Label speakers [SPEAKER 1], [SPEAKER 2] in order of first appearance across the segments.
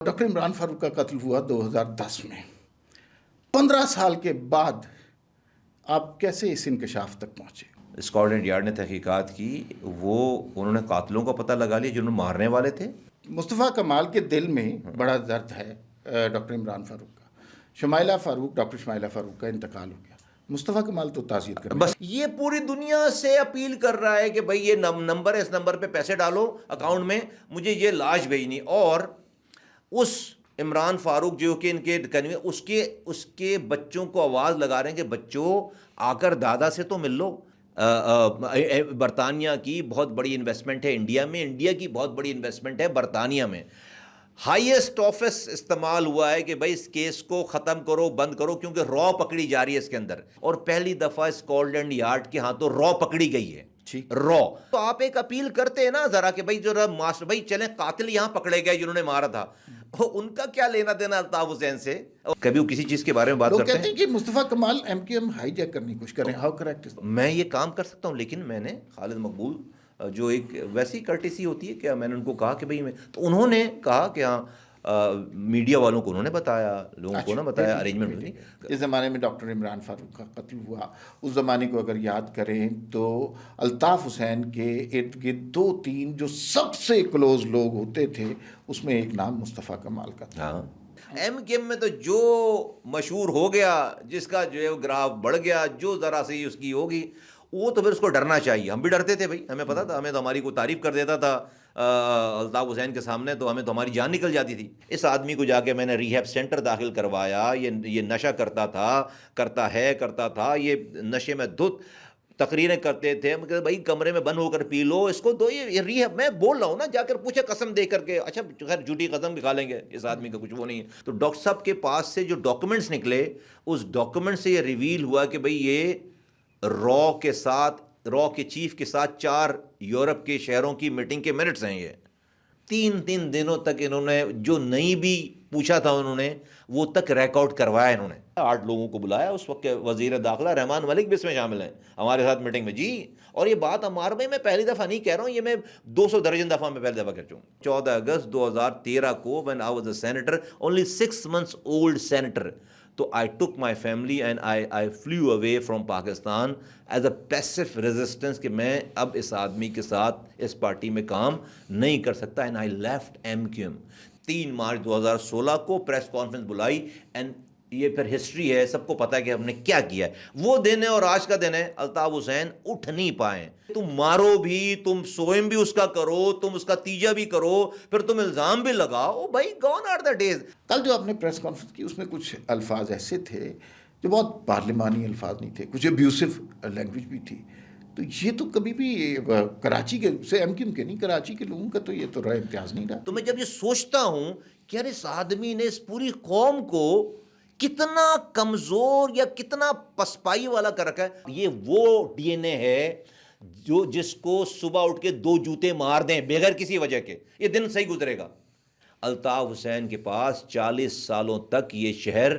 [SPEAKER 1] Doctor Imran Farooq کا قتل ہوا 2010 میں. 15 سال کے بعد آپ کیسے اس انکشاف تک پہنچے؟
[SPEAKER 2] اسکاٹ یارڈ نے تحقیقات کی، انہوں نے قاتلوں کا پتہ لگا لیا جنہوں نے مارنے والے تھے.
[SPEAKER 1] مصطفیٰ کمال کے دل میں بڑا درد ہے ڈاکٹر عمران فاروق کا. شمائلہ فاروق، ڈاکٹر شمائلہ فاروق کا انتقال ہو گیا. مصطفیٰ کمال تو تعزیت کر
[SPEAKER 2] بس یہ پوری دنیا سے اپیل کر رہا ہے کہ بھائی یہ نمبر ہے، اس نمبر پہ پیسے ڈالو اکاؤنٹ میں، مجھے یہ لاش بھیجنی. اور اس عمران فاروق جو کہ ان کے اس کے بچوں کو آواز لگا رہے ہیں کہ بچوں آ کر دادا سے تو مل لو. برطانیہ کی بہت بڑی انویسٹمنٹ ہے انڈیا میں، انڈیا کی بہت بڑی انویسٹمنٹ ہے برطانیہ میں. ہائیسٹ آفس استعمال ہوا ہے کہ بھائی اس کیس کو ختم کرو، بند کرو، کیونکہ را پکڑی جا رہی ہے اس کے اندر. اور پہلی دفعہ اسکاٹ یارڈ کے ہاتھوں را پکڑی گئی ہے. را تو آپ ایک اپیل کرتے ہیں نا ذرا کہ بھائی جو ماسٹر بھائی چلیں قاتل یہاں پکڑے گئے جنہوں نے مارا تھا، ان کا کیا لینا دینا الطاف حسین سے؟ کبھی وہ کسی چیز کے بارے میں بات کرتے ہیں
[SPEAKER 1] کہ مصطفیٰ کمال ایم ہائی جیک کرنے کی کوشش کریں. How correct?
[SPEAKER 2] میں یہ کام کر سکتا ہوں، لیکن میں نے خالد مقبول جو ایک ویسی کرٹیسی ہوتی ہے کہ میں نے ان کو کہا کہ بھائی تو انہوں نے کہا کہ ہاں میڈیا والوں کو انہوں نے بتایا، لوگوں کو نہ بتایا، ارینجمنٹ نہیں.
[SPEAKER 1] اس زمانے میں ڈاکٹر عمران فاروق کا قتل ہوا، اس زمانے کو اگر یاد کریں تو الطاف حسین کے ارد گرد 2-3 جو سب سے کلوز لوگ ہوتے تھے، اس میں ایک نام مصطفیٰ کمال کا تھا.
[SPEAKER 2] ہاں، ایم کیو ایم میں تو جو مشہور ہو گیا، جس کا جو ہے گراف بڑھ گیا، جو ذرا سی اس کی ہوگی، وہ تو پھر اس کو ڈرنا چاہیے. ہم بھی ڈرتے تھے بھائی، ہمیں پتا تھا، ہمیں تو ہماری کوئی تعریف کر دیتا تھا الطاف حسین کے سامنے تو ہمیں تو ہماری جان نکل جاتی تھی. اس آدمی کو جا کے میں نے ریہیب سینٹر داخل کروایا. یہ نشہ کرتا تھا، یہ نشے میں دھت تقریریں کرتے تھے. بھائی کمرے میں بند ہو کر پی لو اس کو دو. یہ ریہیب میں بول رہا ہوں نا، جا کر پوچھے قسم دے کر کے. اچھا خیر جھوٹی قسم بھی کھا لیں گے، اس آدمی کا کچھ وہ نہیں ہے. تو ڈاکٹر صاحب کے پاس سے جو ڈاکومنٹس نکلے، اس ڈاکومنٹ سے یہ ریویل ہوا کہ بھئی یہ را کے چیف کے ساتھ 4 یورپ کے شہروں کی میٹنگ کے منٹس ہیں. یہ 3 دنوں تک انہوں نے جو نہیں بھی پوچھا تھا انہوں نے وہ تک ریکارڈ کروایا. انہوں نے 8 لوگوں کو بلایا. اس وقت وزیر داخلہ رحمان ملک بھی اس میں شامل ہیں ہمارے ساتھ میٹنگ میں. جی، اور یہ بات ہمارے میں پہلی دفعہ نہیں کہہ رہا ہوں، یہ میں 200 درجن دفعہ میں پہلی دفعہ کہہ چکا ہوں. 14 اگست 2013 کو when I was a senator, only 6 months old senator, تو I took my family and I flew away from Pakistan as a passive resistance کہ میں اب اس آدمی کے ساتھ اس پارٹی میں کام نہیں کر سکتا. and I left MQM. 3 March 2016 کو پریس کانفرنس بلائی. اینڈ یہ پھر ہسٹری ہے، سب کو پتا ہے کہ ہم نے کیا کیا ہے. وہ دن ہے اور آج کا دن ہے. الطاف حسین اٹھ نہیں پائے. تم مارو بھی، تم سوئم بھی اس کا کرو، تم اس کا تیجا بھی کرو، پھر تم الزام بھی لگاؤ. بھائی گون آر دا ڈیز.
[SPEAKER 1] کل جو آپ نے پریس کانفرنس کی، اس میں کچھ الفاظ ایسے تھے جو بہت پارلیمانی الفاظ نہیں تھے، کچھ ابیوسو لینگویج بھی تھی. تو یہ تو کبھی بھی کراچی کے سے ایم کیو ایم کے نہیں، کراچی کے لوگوں کا تو یہ تو رائے امتیاز نہیں رہا.
[SPEAKER 2] تو میں جب یہ سوچتا ہوں کہ یار اس آدمی نے اس پوری قوم کو کتنا کمزور یا کتنا پسپائی والا کر رکھا ہے. یہ وہ ڈی این اے ہے جس کو صبح اٹھ کے 2 جوتے مار دیں بغیر کسی وجہ کے، یہ دن صحیح گزرے گا. الطاف حسین کے پاس 40 سالوں تک یہ شہر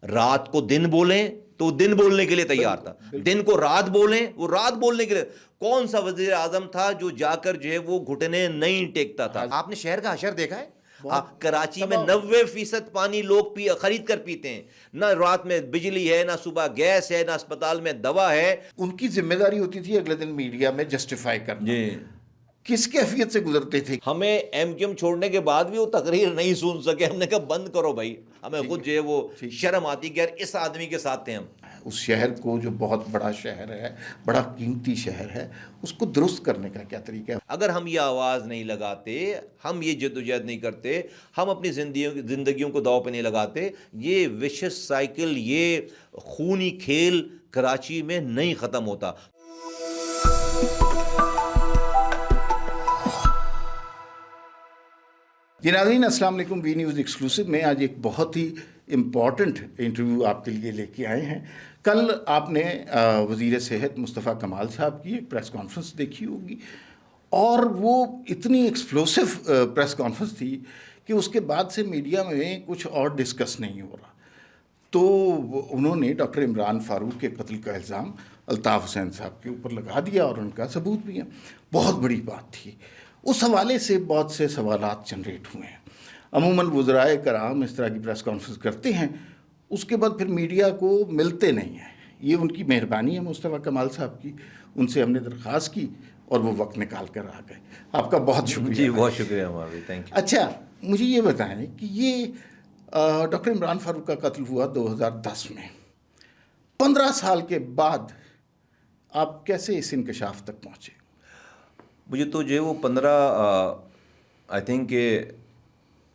[SPEAKER 2] رات کو دن بولیں تو دن بولنے کے لیے تیار تھا، دن کو رات بولیں وہ رات بولنے کے لیے. کون سا وزیر اعظم تھا جو جا کر جو ہے وہ گھٹنے نہیں ٹیکتا تھا؟ آپ نے شہر کا حشر دیکھا ہے؟ کراچی میں 90% پانی لوگ خرید کر پیتے ہیں. نہ رات میں بجلی ہے، نہ صبح گیس ہے، نہ اسپتال میں دوا ہے.
[SPEAKER 1] ان کی ذمہ داری ہوتی تھی اگلے دن میڈیا میں جسٹیفائی کرنا. کس کیفیت سے گزرتے تھے؟
[SPEAKER 2] ہمیں ایم کیو ایم چھوڑنے کے بعد بھی وہ تقریر نہیں سن سکے. ہم نے کہا بند کرو بھائی، ہمیں خود جو ہے وہ شرم آتی کہ یار اس آدمی کے ساتھ تھے ہم.
[SPEAKER 1] اس شہر کو جو بہت بڑا شہر ہے، بڑا قیمتی شہر ہے، اس کو درست کرنے کا کیا طریقہ ہے؟
[SPEAKER 2] اگر ہم یہ آواز نہیں لگاتے، ہم یہ جدوجہد نہیں کرتے، ہم اپنی زندگیوں کو داؤ پہ نہیں لگاتے، یہ وشس سائیکل، یہ خونی کھیل کراچی میں نہیں ختم ہوتا.
[SPEAKER 1] جی ناظرین، السلام علیکم. وی نیوز ایکسکلوسیو میں آج ایک بہت ہی امپورٹنٹ انٹرویو آپ کے لیے لے کے آئے ہیں. کل آپ نے وزیر صحت مصطفیٰ کمال صاحب کی ایک پریس کانفرنس دیکھی ہوگی، اور وہ اتنی ایکسپلوسو پریس کانفرنس تھی کہ اس کے بعد سے میڈیا میں کچھ اور ڈسکس نہیں ہو رہا. تو انہوں نے ڈاکٹر عمران فاروق کے قتل کا الزام الطاف حسین صاحب کے اوپر لگا دیا، اور ان کا ثبوت بھی ہے. بہت بڑی بات تھی. اس حوالے سے بہت سے سوالات جنریٹ ہوئے ہیں. عموماً وزرائے کرام اس طرح کی پریس کانفرنس کرتے ہیں، اس کے بعد پھر میڈیا کو ملتے نہیں ہیں. یہ ان کی مہربانی ہے مصطفیٰ کمال صاحب کی، ان سے ہم نے درخواست کی اور وہ وقت نکال کر آ گئے. آپ کا بہت شکریہ.
[SPEAKER 2] جی بہت شکریہ عمار بھائی، تھینک یو.
[SPEAKER 1] اچھا مجھے یہ بتائیں کہ یہ ڈاکٹر عمران فاروق کا قتل ہوا 2010 میں، 15 سال کے بعد آپ کیسے اس انکشاف تک پہنچے؟
[SPEAKER 2] مجھے تو جو ہے وہ 15 آئی تھنک کہ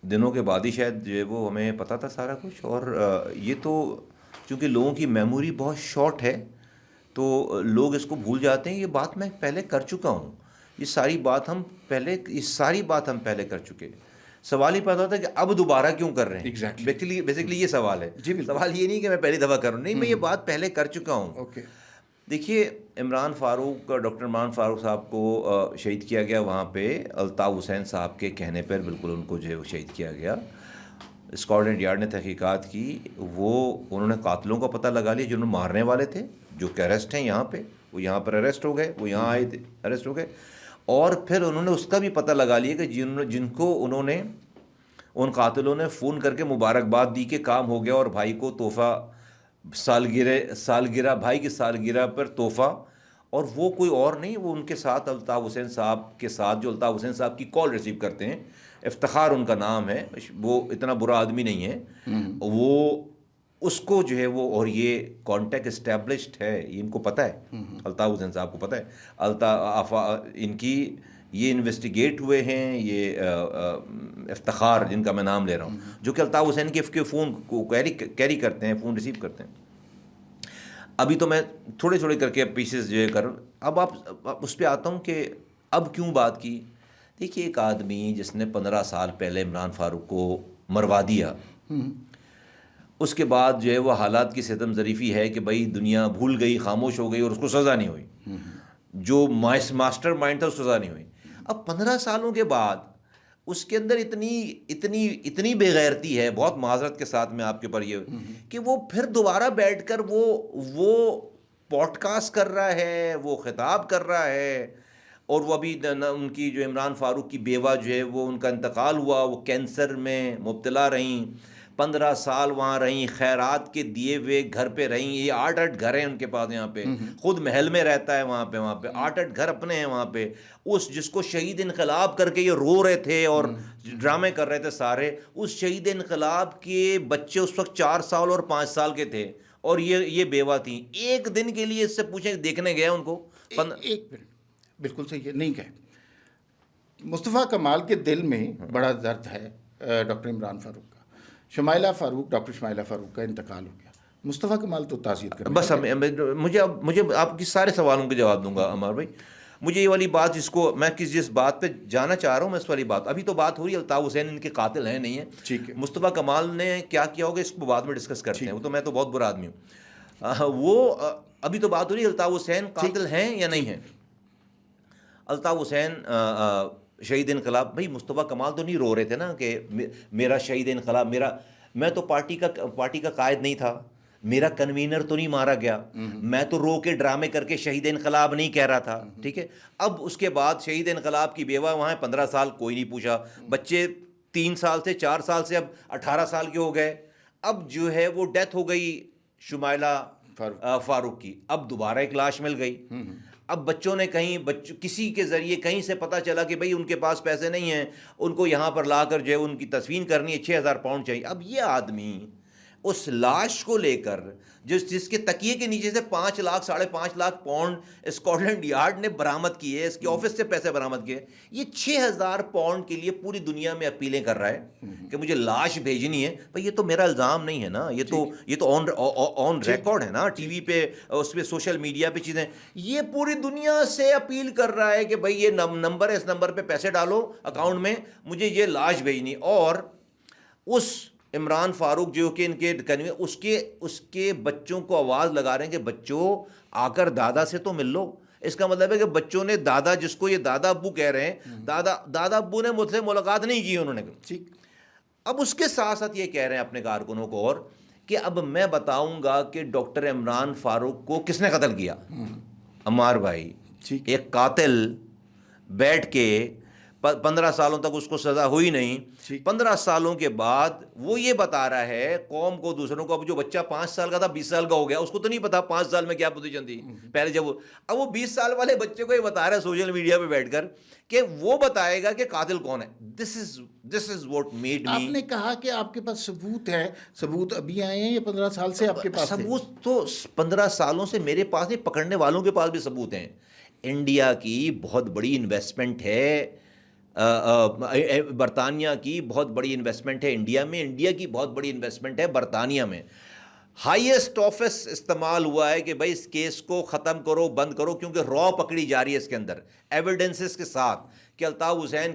[SPEAKER 2] دنوں کے بعد ہی شاید جو ہے وہ ہمیں پتہ تھا سارا کچھ. اور یہ تو چونکہ لوگوں کی میموری بہت شارٹ ہے تو لوگ اس کو بھول جاتے ہیں. یہ بات میں پہلے کر چکا ہوں، یہ ساری بات ہم پہلے کر چکے. سوال ہی پیدا ہوتا ہے کہ اب دوبارہ کیوں کر رہے ہیں.
[SPEAKER 1] Exactly.
[SPEAKER 2] بیسکلی یہ سوال ہے.
[SPEAKER 1] جی بالکل.
[SPEAKER 2] سوال یہ نہیں کہ میں پہلی دفعہ کروں، نہیں، میں یہ بات پہلے کر چکا ہوں.
[SPEAKER 1] اوکے.
[SPEAKER 2] دیکھیے ڈاکٹر عمران فاروق صاحب کو شہید کیا گیا وہاں پہ الطاف حسین صاحب کے کہنے پر، بالکل ان کو جو ہے وہ شہید کیا گیا. اسکاٹ یارڈ نے تحقیقات کی، انہوں نے قاتلوں کا پتہ لگا لیا جنہوں نے مارنے والے تھے، جو کہ اریسٹ ہیں یہاں پہ، وہ یہاں پر اریسٹ ہو گئے، وہ یہاں آئے تھے اریسٹ ہو گئے. اور پھر انہوں نے اس کا بھی پتہ لگا لیا کہ جن کو انہوں نے، ان قاتلوں نے فون کر کے مبارکباد دی کہ کام ہو گیا، اور بھائی کو تحفہ، سالگرہ بھائی کی سالگرہ پر تحفہ. اور وہ کوئی اور نہیں، وہ ان کے ساتھ الطاف حسین صاحب کے ساتھ، جو الطاف حسین صاحب کی کال ریسیو کرتے ہیں، افتخار ان کا نام ہے، وہ اتنا برا آدمی نہیں ہے. وہ اس کو جو ہے وہ، اور یہ کانٹیکٹ اسٹیبلشڈ ہے، یہ ان کو پتہ ہے، الطاف حسین صاحب کو پتہ ہے. ان کی یہ انویسٹیگیٹ ہوئے ہیں، یہ افتخار جن کا میں نام لے رہا ہوں، جو کہ الطاف حسین کے فون کو کیری کرتے ہیں، فون ریسیو کرتے ہیں. ابھی تو میں تھوڑے تھوڑے کر کے پیسز جو ہے کر، اب آپ اس پہ آتا ہوں کہ اب کیوں بات کی. دیکھیے ایک آدمی جس نے 15 سال پہلے عمران فاروق کو مروا دیا، اس کے بعد جو ہے وہ حالات کی ستم ظریفی ہے کہ بھائی دنیا بھول گئی، خاموش ہو گئی، اور اس کو سزا نہیں ہوئی. جو ماسٹر مائنڈ تھا اس کو سزا نہیں ہوئی. اب 15 سالوں کے بعد اس کے اندر اتنی بے غیرتی ہے، بہت معذرت کے ساتھ میں آپ کے پر یہ، کہ وہ پھر دوبارہ بیٹھ کر وہ پوڈ کاسٹ کر رہا ہے، وہ خطاب کر رہا ہے. اور وہ ابھی ان کی جو عمران فاروق کی بیوہ جو ہے وہ، ان کا انتقال ہوا، وہ کینسر میں مبتلا رہیں، 15 سال وہاں رہیں، خیرات کے دیے ہوئے گھر پہ رہیں. یہ 8 گھر ہیں ان کے پاس یہاں پہ، خود محل میں رہتا ہے وہاں پہ 8 گھر اپنے ہیں وہاں پہ. جس کو شہید انقلاب کر کے یہ رو رہے تھے اور ڈرامے کر رہے تھے سارے، اس شہید انقلاب کے بچے اس وقت 4 سال اور 5 سال کے تھے، اور یہ بیوہ تھیں. ایک دن کے لیے اس سے پوچھیں، دیکھنے گئے ان کو.
[SPEAKER 1] ایک منٹ، بالکل صحیح ہے، نہیں کہے. مصطفیٰ کمال کے دل میں بڑا درد ہے ڈاکٹر عمران فاروق کا. ڈاکٹر شمائلہ فاروق کا انتقال ہو گیا. مصطفیٰ کمال تو تعزیت کر
[SPEAKER 2] بس مجھے آپ کی سارے سوالوں کے جواب دوں گا عمار بھائی. مجھے یہ والی بات، جس بات پہ جانا چاہ رہا ہوں میں، اس والی بات، ابھی تو بات ہو رہی ہے الطاف حسین ان کے قاتل ہیں نہیں ہیں.
[SPEAKER 1] ٹھیک ہے.
[SPEAKER 2] مصطفیٰ کمال نے کیا کیا ہوگا اس کو بعد میں ڈسکس کرتے ہیں. وہ تو میں تو بہت برا آدمی ہوں. وہ ابھی تو بات ہو رہی ہے الطاف حسین قاتل ہیں یا نہیں ہیں. الطاف حسین شہید انقلاب، بھائی مصطفیٰ کمال تو نہیں رو رہے تھے نا کہ میرا شہید انقلاب، میں تو پارٹی کا قائد نہیں تھا، میرا کنوینر تو نہیں مارا گیا، میں تو رو کے ڈرامے کر کے شہید انقلاب نہیں کہہ رہا تھا. ٹھیک ہے. اب اس کے بعد شہید انقلاب کی بیوہ وہاں 15 سال کوئی نہیں پوچھا، بچے 3 سال سے 4 سال سے اب 18 سال کے ہو گئے. اب جو ہے وہ ڈیتھ ہو گئی شمائلہ فاروق کی، اب دوبارہ ایک لاش مل گئی. اب بچوں نے کسی کے ذریعے کہیں سے پتہ چلا کہ بھئی ان کے پاس پیسے نہیں ہیں، ان کو یہاں پر لا کر جو ہے ان کی تدفین کرنی ہے، 6,000 پاؤنڈ چاہیے. اب یہ آدمی اس لاش کو لے کر، جس کے تکیے کے نیچے سے 5 lakh 5.5 lakh pound Scott yard نے برآمد کیے، اس کے آفس سے پیسے برآمد کیے، یہ 6,000 پاؤنڈ کے لیے پوری دنیا میں اپیلیں کر رہا ہے کہ مجھے لاش بھیجنی ہے. بھائی یہ تو میرا الزام نہیں ہے نا، یہ تو آن ریکارڈ ہے نا، ٹی وی پہ، اس پہ سوشل میڈیا پہ چیزیں. یہ پوری دنیا سے اپیل کر رہا ہے کہ بھائی یہ نمبر ہے، اس نمبر پہ پیسے ڈالو اکاؤنٹ میں، مجھے یہ لاش بھیجنی. اور اس عمران فاروق جو کہ ان کے اس کے بچوں کو آواز لگا رہے ہیں کہ بچوں آ کر دادا سے تو مل لو. اس کا مطلب ہے کہ بچوں نے دادا، جس کو یہ دادا ابو کہہ رہے ہیں، دادا ابو نے مجھ سے ملاقات نہیں کی انہوں نے. ٹھیک. اب اس کے ساتھ ساتھ یہ کہہ رہے ہیں اپنے کارکنوں کو اور کہ اب میں بتاؤں گا کہ ڈاکٹر عمران فاروق کو کس نے قتل کیا. عمار بھائی، ایک قاتل بیٹھ کے 15 سالوں تک اس کو سزا ہوئی نہیں,
[SPEAKER 1] ٹھیک.
[SPEAKER 2] 15 سالوں کے بعد وہ یہ بتا رہا ہے قوم کو, دوسروں کو. اب جو بچہ 5 سال کا تھا 20 سال کا ہو گیا, اس کو تو نہیں پتا 5 سال میں کیا پوزیشن تھی پہلے جب اب وہ 20 سال والے بچے کو یہ بتا رہا ہے سوشل میڈیا پہ بیٹھ کر کہ وہ بتائے گا کہ قاتل کون ہے. دس از واٹ میڈ
[SPEAKER 1] آپ
[SPEAKER 2] می.
[SPEAKER 1] نے کہا کہ آپ کے پاس ثبوت ہے, ثبوت ابھی آئے ہیں یا 15 سال سے آپ کے پاس تھے؟
[SPEAKER 2] ثبوت تو 15 سالوں سے میرے پاس نہیں, پکڑنے والوں کے پاس بھی ثبوت ہیں. انڈیا کی بہت بڑی انویسٹمنٹ ہے, برطانیہ کی بہت بڑی انویسٹمنٹ ہے انڈیا میں, انڈیا کی بہت بڑی انویسٹمنٹ ہے برطانیہ میں. ہائیسٹ آفس استعمال ہوا ہے کہ بھائی اس کیس کو ختم کرو, بند کرو, کیونکہ را پکڑی جا رہی ہے اس کے اندر ایویڈنسز کے ساتھ کہ الطاف حسین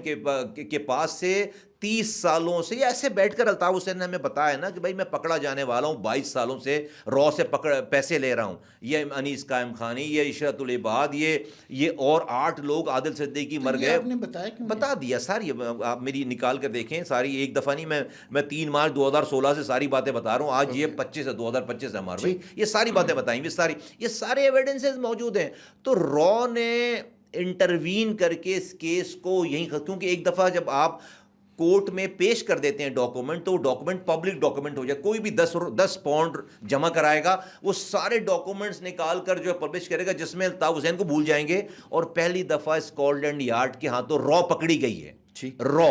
[SPEAKER 2] کے پاس سے 30 سالوں سے, یا ایسے بیٹھ کر الطاف حسین نے ہمیں بتایا نا کہ بھائی میں پکڑا جانے والا ہوں, 22 سالوں سے را سے پیسے لے رہا ہوں. یہ انیس قائم خانی, یہ عشرت العباد, یہ اور 8 لوگ, عادل صدیقی مر گئے.
[SPEAKER 1] آپ نے بتایا کیوں؟
[SPEAKER 2] بتا دیا ساری, آپ میری نکال کر دیکھیں ساری, ایک دفعہ نہیں, میں 3 مارچ 2016 سے ساری باتیں بتا رہا ہوں. آج یہ 25 ہے, 2025 ہے ہمارے بھائی, یہ ساری باتیں بتائیں گے, یہ سارے ایویڈنسز موجود ہیں. تو را نے انٹروین کر کے اس کیس کو یہیں, کیونکہ ایک دفعہ جب آپ کورٹ میں پیش کر دیتے ہیں ڈاکومنٹ, تو وہ ڈاکومنٹ پبلک ڈاکومنٹ ہو جائے. کوئی بھی 10 پاؤنڈ جمع کرائے گا, وہ سارے ڈاکومنٹس نکال کر جو پبلش کرے گا, جس میں الطاف حسین کو بھول جائیں گے. اور پہلی دفعہ اسکاٹ یارڈ کے ہاتھوں را پکڑی گئی ہے. را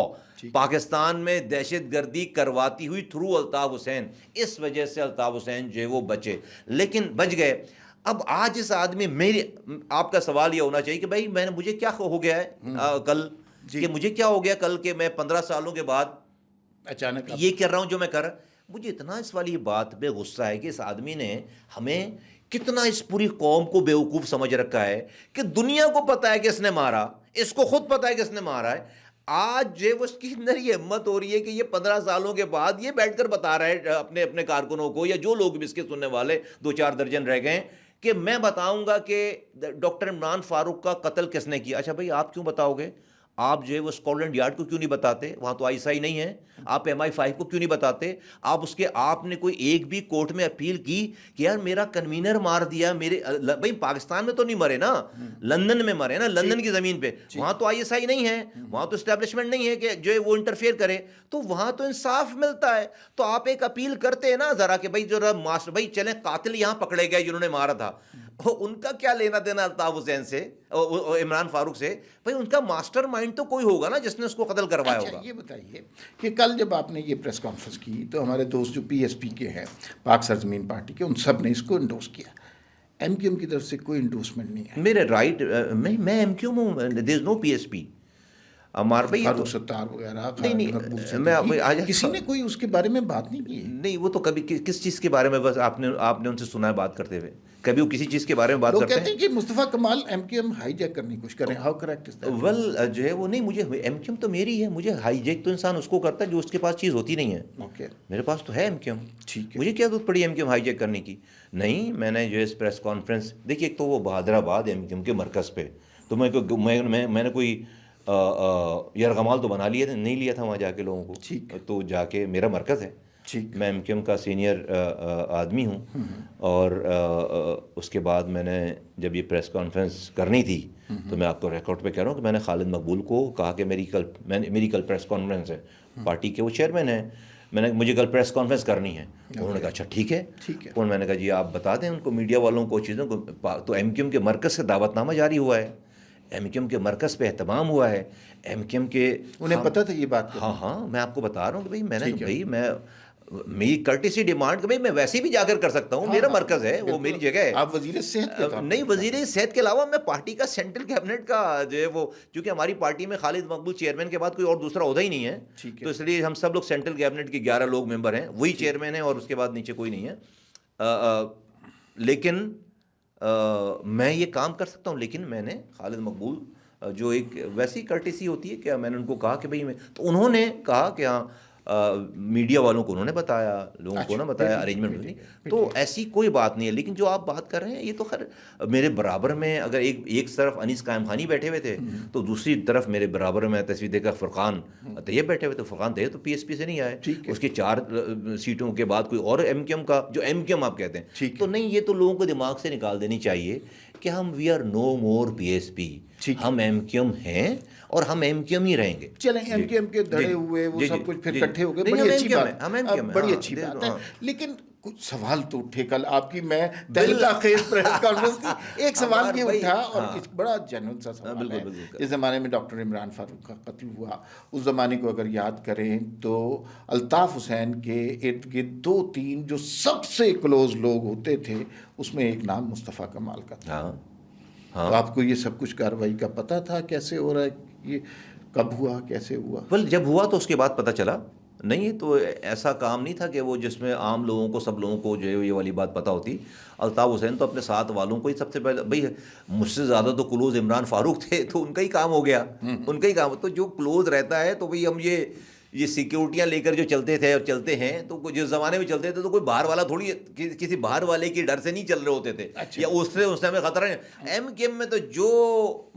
[SPEAKER 2] پاکستان میں دہشت گردی کرواتی ہوئی تھرو الطاف حسین. اس وجہ سے الطاف حسین جو ہے وہ بچے, لیکن بچ گئے. اب آج اس آدمی, آپ کا سوال یہ ہونا چاہیے کہ بھائی مجھے کیا ہو گیا ہے کل, کہ مجھے کیا ہو گیا کل کہ میں 15 سالوں کے بعد
[SPEAKER 1] اچانک
[SPEAKER 2] یہ کر رہا ہوں جو میں کر رہا. مجھے اتنا اس والی بات پہ غصہ ہے کہ اس آدمی نے ہمیں کتنا اس پوری قوم کو بیوقوف سمجھ رکھا ہے کہ دنیا کو پتا ہے کہ اس نے مارا, اس کو خود پتا ہے کہ اس نے مارا ہے. آج جو اس کی اندر یہ ہمت ہو رہی ہے کہ یہ 15 سالوں کے بعد یہ بیٹھ کر بتا رہا ہے اپنے کارکنوں کو, یا جو لوگ بھی اس کے سننے والے 2-4 درجن رہ گئے, کہ میں بتاؤں گا کہ ڈاکٹر عمران فاروق کا قتل کس نے کیا. اچھا بھائی آپ کیوں بتاؤ گے, آپ جو ہے وہ اسکاٹ یارڈ کو کیوں نہیں بتاتے, وہاں تو ISI نہیں ہے. آپ MI5 کو کیوں نہیں بتاتے, آپ نے کوئی ایک بھی کورٹ میں اپیل کی کہ یار میرا کنوینر مار دیا, بھائی پاکستان میں تو نہیں مرے نا, لندن میں مرے نا, لندن کی زمین پہ. وہاں تو ISI نہیں ہے, وہاں تو اسٹیبلشمنٹ نہیں ہے کہ جو ہے وہ انٹرفیئر کرے, تو وہاں تو انصاف ملتا ہے. تو آپ ایک اپیل کرتے ہیں نا ذرا کہ بھائی جو ماسٹر, بھائی چلیں قاتل یہاں پکڑے گئے جنہوں نے مارا تھا, ان کا کیا لینا دینا الطاف حسین سے, عمران فاروق سے. بھائی ان کا ماسٹر مائنڈ تو کوئی ہوگا نا جس نے اس کو قتل کروایا ہوگا.
[SPEAKER 1] یہ بتائیے کہ کل جب آپ نے یہ پریس کانفرنس کی تو ہمارے دوست جو PSP کے ہیں, پاک سرزمین پارٹی کے, ان سب نے اس کو انڈورس کیا. MQM کی طرف سے کوئی انڈورسمنٹ نہیں ہے.
[SPEAKER 2] میرے رائٹ, میں MQM ہوں, دیر از نو PSP. ہمارے بھائی
[SPEAKER 1] فاروق ستار وغیرہ,
[SPEAKER 2] نہیں,
[SPEAKER 1] کسی نے کوئی اس کے بارے میں بات نہیں کی.
[SPEAKER 2] نہیں, وہ تو کبھی کس چیز کے بارے میں, بس آپ نے ان سے سنا ہے بات کرتے ہوئے, کبھی وہ کسی چیز کے بارے میں بات کرتے ہیں.
[SPEAKER 1] لوگ کہتے ہیں کہ Mustafa Kamal MQM hijack کرنے کی کوشش کر رہے ہیں. How correct is that?
[SPEAKER 2] Well جو ہے وہ نہیں, مجھے MQM تو میری ہے, مجھے ہائی جیک تو انسان اس کو کرتا ہے جو اس کے پاس چیز ہوتی نہیں ہے.
[SPEAKER 1] اوکے,
[SPEAKER 2] میرے پاس تو ہے MQM,
[SPEAKER 1] ٹھیک ہے.
[SPEAKER 2] مجھے کیا ضرورت پڑی MQM ہائی جیک کرنے کی. نہیں, میں نے جو ہے اس پریس کانفرنس دیکھیے, ایک تو وہ بہادر آباد MQM کے مرکز پہ, تو میں نے کوئی یرغمال تو بنا لیا تھا, نہیں لیا تھا وہاں جا کے لوگوں کو. تو جا کے میرا مرکز ہے, میں MQM کا سینئر آدمی ہوں. اور اس کے بعد میں نے جب یہ پریس کانفرنس کرنی تھی تو میں آپ کو ریکارڈ پہ کہہ رہا ہوں کہ میں نے خالد مقبول کو کہا کہ میری کل پریس کانفرنس ہے, پارٹی کے وہ چیئرمین ہیں, مجھے کل پریس کانفرنس کرنی ہے. انہوں نے کہا اچھا ٹھیک ہے. اور میں نے کہا جی آپ بتا دیں ان کو, میڈیا والوں کو, چیزوں کو. تو MQM کے مرکز سے دعوت نامہ جاری ہوا ہے, MQM کے مرکز پہ اہتمام ہوا ہے. MQM کے
[SPEAKER 1] انہیں پتہ تھا یہ بات؟
[SPEAKER 2] ہاں, میں آپ کو بتا رہا ہوں کہ بھائی میری کرٹیسی ڈیمانڈ کہ بھائی میں ویسے بھی جا کر سکتا ہوں, میرا مرکز ہے, وہ میری جگہ ہے.
[SPEAKER 1] آپ وزیر صحت
[SPEAKER 2] نہیں, وزیر صحت کے علاوہ میں پارٹی کا سینٹرل کیبنٹ کا جو ہے وہ, چونکہ ہماری پارٹی میں خالد مقبول چیئرمین کے بعد کوئی اور دوسرا عہدہ ہی نہیں ہے, تو اس لیے ہم سب لوگ سینٹرل کیبنٹ کے 11 لوگ ممبر ہیں, وہی چیئرمین ہیں اور اس کے بعد نیچے کوئی نہیں ہے. لیکن میں یہ کام کر سکتا ہوں. لیکن میں نے خالد مقبول جو ایک ویسی کرٹیسی ہوتی ہے کہ میں نے ان کو کہا کہ بھائی تو انہوں نے کہا کہ ہاں میڈیا والوں کو انہوں نے بتایا, لوگوں کو نہ بتایا, ارینجمنٹ نہیں. تو ایسی کوئی بات نہیں ہے. لیکن جو آپ بات کر رہے ہیں یہ تو خیر میرے برابر میں, اگر ایک طرف انیس قائم خانی بیٹھے ہوئے تھے تو دوسری طرف میرے برابر میں تصویر دیکھا فرقان طیب بیٹھے ہوئے تھے. فرقان طیب تو PSP سے نہیں آئے, اس کی 4 سیٹوں کے بعد کوئی اور MQM کا, جو MQM آپ کہتے ہیں. تو نہیں, یہ تو لوگوں کو دماغ سے نکال دینی چاہیے کہ ہم we are know more P S P, ہم ایم کیو ایم ہیں اور ہم ایم کیو ایم ہی رہیں گے.
[SPEAKER 1] چلیں ایم کیو ایم کے دھڑے ہوئے وہ سب کچھ پھر اکٹھے ہو گئے، بڑی اچھی بات، بڑی اچھی بات ہے. لیکن کچھ سوال تو اٹھے کل آپ کی میں تہلکہ خیز پریس کانفرنس تھی، ایک سوال یہ اٹھا اور بڑا جینوئن سا سوال ہے. جس زمانے میں ڈاکٹر عمران فاروق کا قتل ہوا، اس زمانے کو اگر یاد کریں تو الطاف حسین کے ارد گرد 2-3 جو سب سے کلوز لوگ ہوتے تھے، اس میں ایک نام مصطفیٰ کمال کا تھا. تو آپ کو یہ سب کچھ کارروائی کا پتہ تھا کیسے ہو رہا ہے، یہ کب ہوا، کیسے ہوا؟
[SPEAKER 2] بل جب ہوا تو اس کے بعد پتہ چلا. نہیں تو ایسا کام نہیں تھا کہ وہ جس میں عام لوگوں کو، سب لوگوں کو جو ہے یہ والی بات پتہ ہوتی. الطاف حسین تو اپنے ساتھ والوں کو ہی سب سے پہلے، بھائی مجھ سے زیادہ تو کلوز عمران فاروق تھے تو ان کا ہی کام ہو گیا، ان کا ہی کام. تو جو کلوز رہتا ہے تو بھائی ہم یہ سیکیورٹیاں لے کر جو چلتے تھے اور چلتے ہیں، تو جس زمانے میں چلتے تھے تو کوئی باہر والا تھوڑی کسی باہر والے کی ڈر سے نہیں چل رہے ہوتے تھے، یا اس سے ہمیں خطرہ نہیں. ایم کیو ایم میں تو جو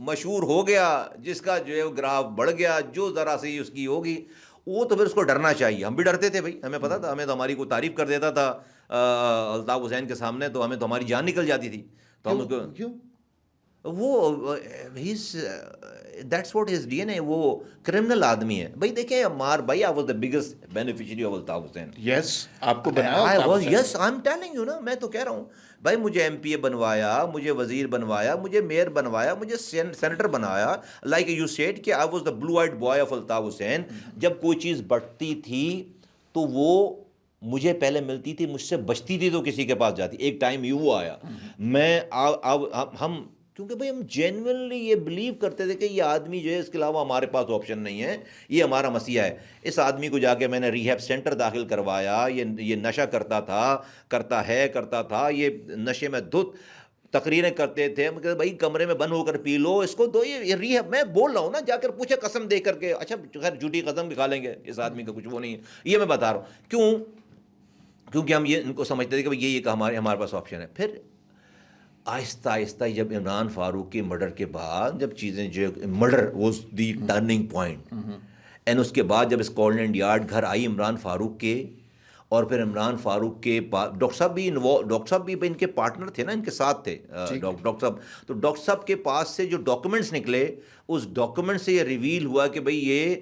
[SPEAKER 2] مشہور ہو گیا، جس کا جو ہے گراف بڑھ گیا، جو ذرا سی اس کی ہوگی، وہ تو پھر اس کو ڈرنا چاہیے. ہم بھی ڈرتے تھے بھائی، ہمیں پتا تھا، ہمیں تو ہماری کوئی تعریف کر دیتا تھا الطاف حسین کے سامنے تو ہمیں تو ہماری جان نکل جاتی تھی. تو ہم
[SPEAKER 1] کیوں؟
[SPEAKER 2] وہ that's what his D N A, وہ کرمنل آدمی ہے. بھائی دیکھیں عمار بھائی، I was the biggest beneficiary of Altaf Hussain.
[SPEAKER 1] Yes, آپ کو بنایا
[SPEAKER 2] yes I am telling you نا، میں تو کہہ رہا ہوں بھائی، مجھے ایم پی اے بنوایا، مجھے وزیر بنوایا، مجھے میئر بنوایا، مجھے سینیٹر بنایا. لائک یو سیڈ کہ I was the blue eyed boy of Altaf Hussain. جب کوئی چیز بٹتی تھی تو وہ مجھے پہلے ملتی تھی، مجھ سے بچتی تھی تو کسی کے پاس جاتی. ایک ٹائم یوں آیا، میں ہم کیونکہ بھائی ہم جینوئنلی یہ بلیو کرتے تھے کہ یہ آدمی جو ہے، اس کے علاوہ ہمارے پاس آپشن نہیں ہے، یہ ہمارا مسیح ہے. اس آدمی کو جا کے میں نے ریہیب سینٹر داخل کروایا. یہ نشہ کرتا تھا، یہ نشے میں دھت تقریریں کرتے تھے. مگر بھائی کمرے میں بند ہو کر پی لو اس کو، تو یہ ریہیب، میں بول رہا ہوں نا، جا کر پوچھے قسم دے کر کے. اچھا خیر جھوٹی قسم بھی کھا لیں گے، اس آدمی کا کچھ وہ نہیں ہے، یہ میں بتا رہا ہوں. کیونکہ ہم یہ ان کو سمجھتے تھے کہ یہ ہمارے پاس آپشن ہے. پھر آہستہ آہستہ جب عمران فاروق کے مرڈر کے بعد جب چیزیں جو murder was the turning point, and اس کے بعد جب اسکاٹلینڈ یارڈ گھر آئی عمران فاروق کے، اور پھر عمران فاروق کے ڈاکٹر صاحب بھی ان کے پارٹنر تھے نا، ان کے ساتھ تھے ڈاکٹر صاحب. تو ڈاکٹر صاحب کے پاس سے جو ڈاکومنٹس نکلے، اس ڈاکومنٹ سے یہ ریویل ہوا کہ بھئی یہ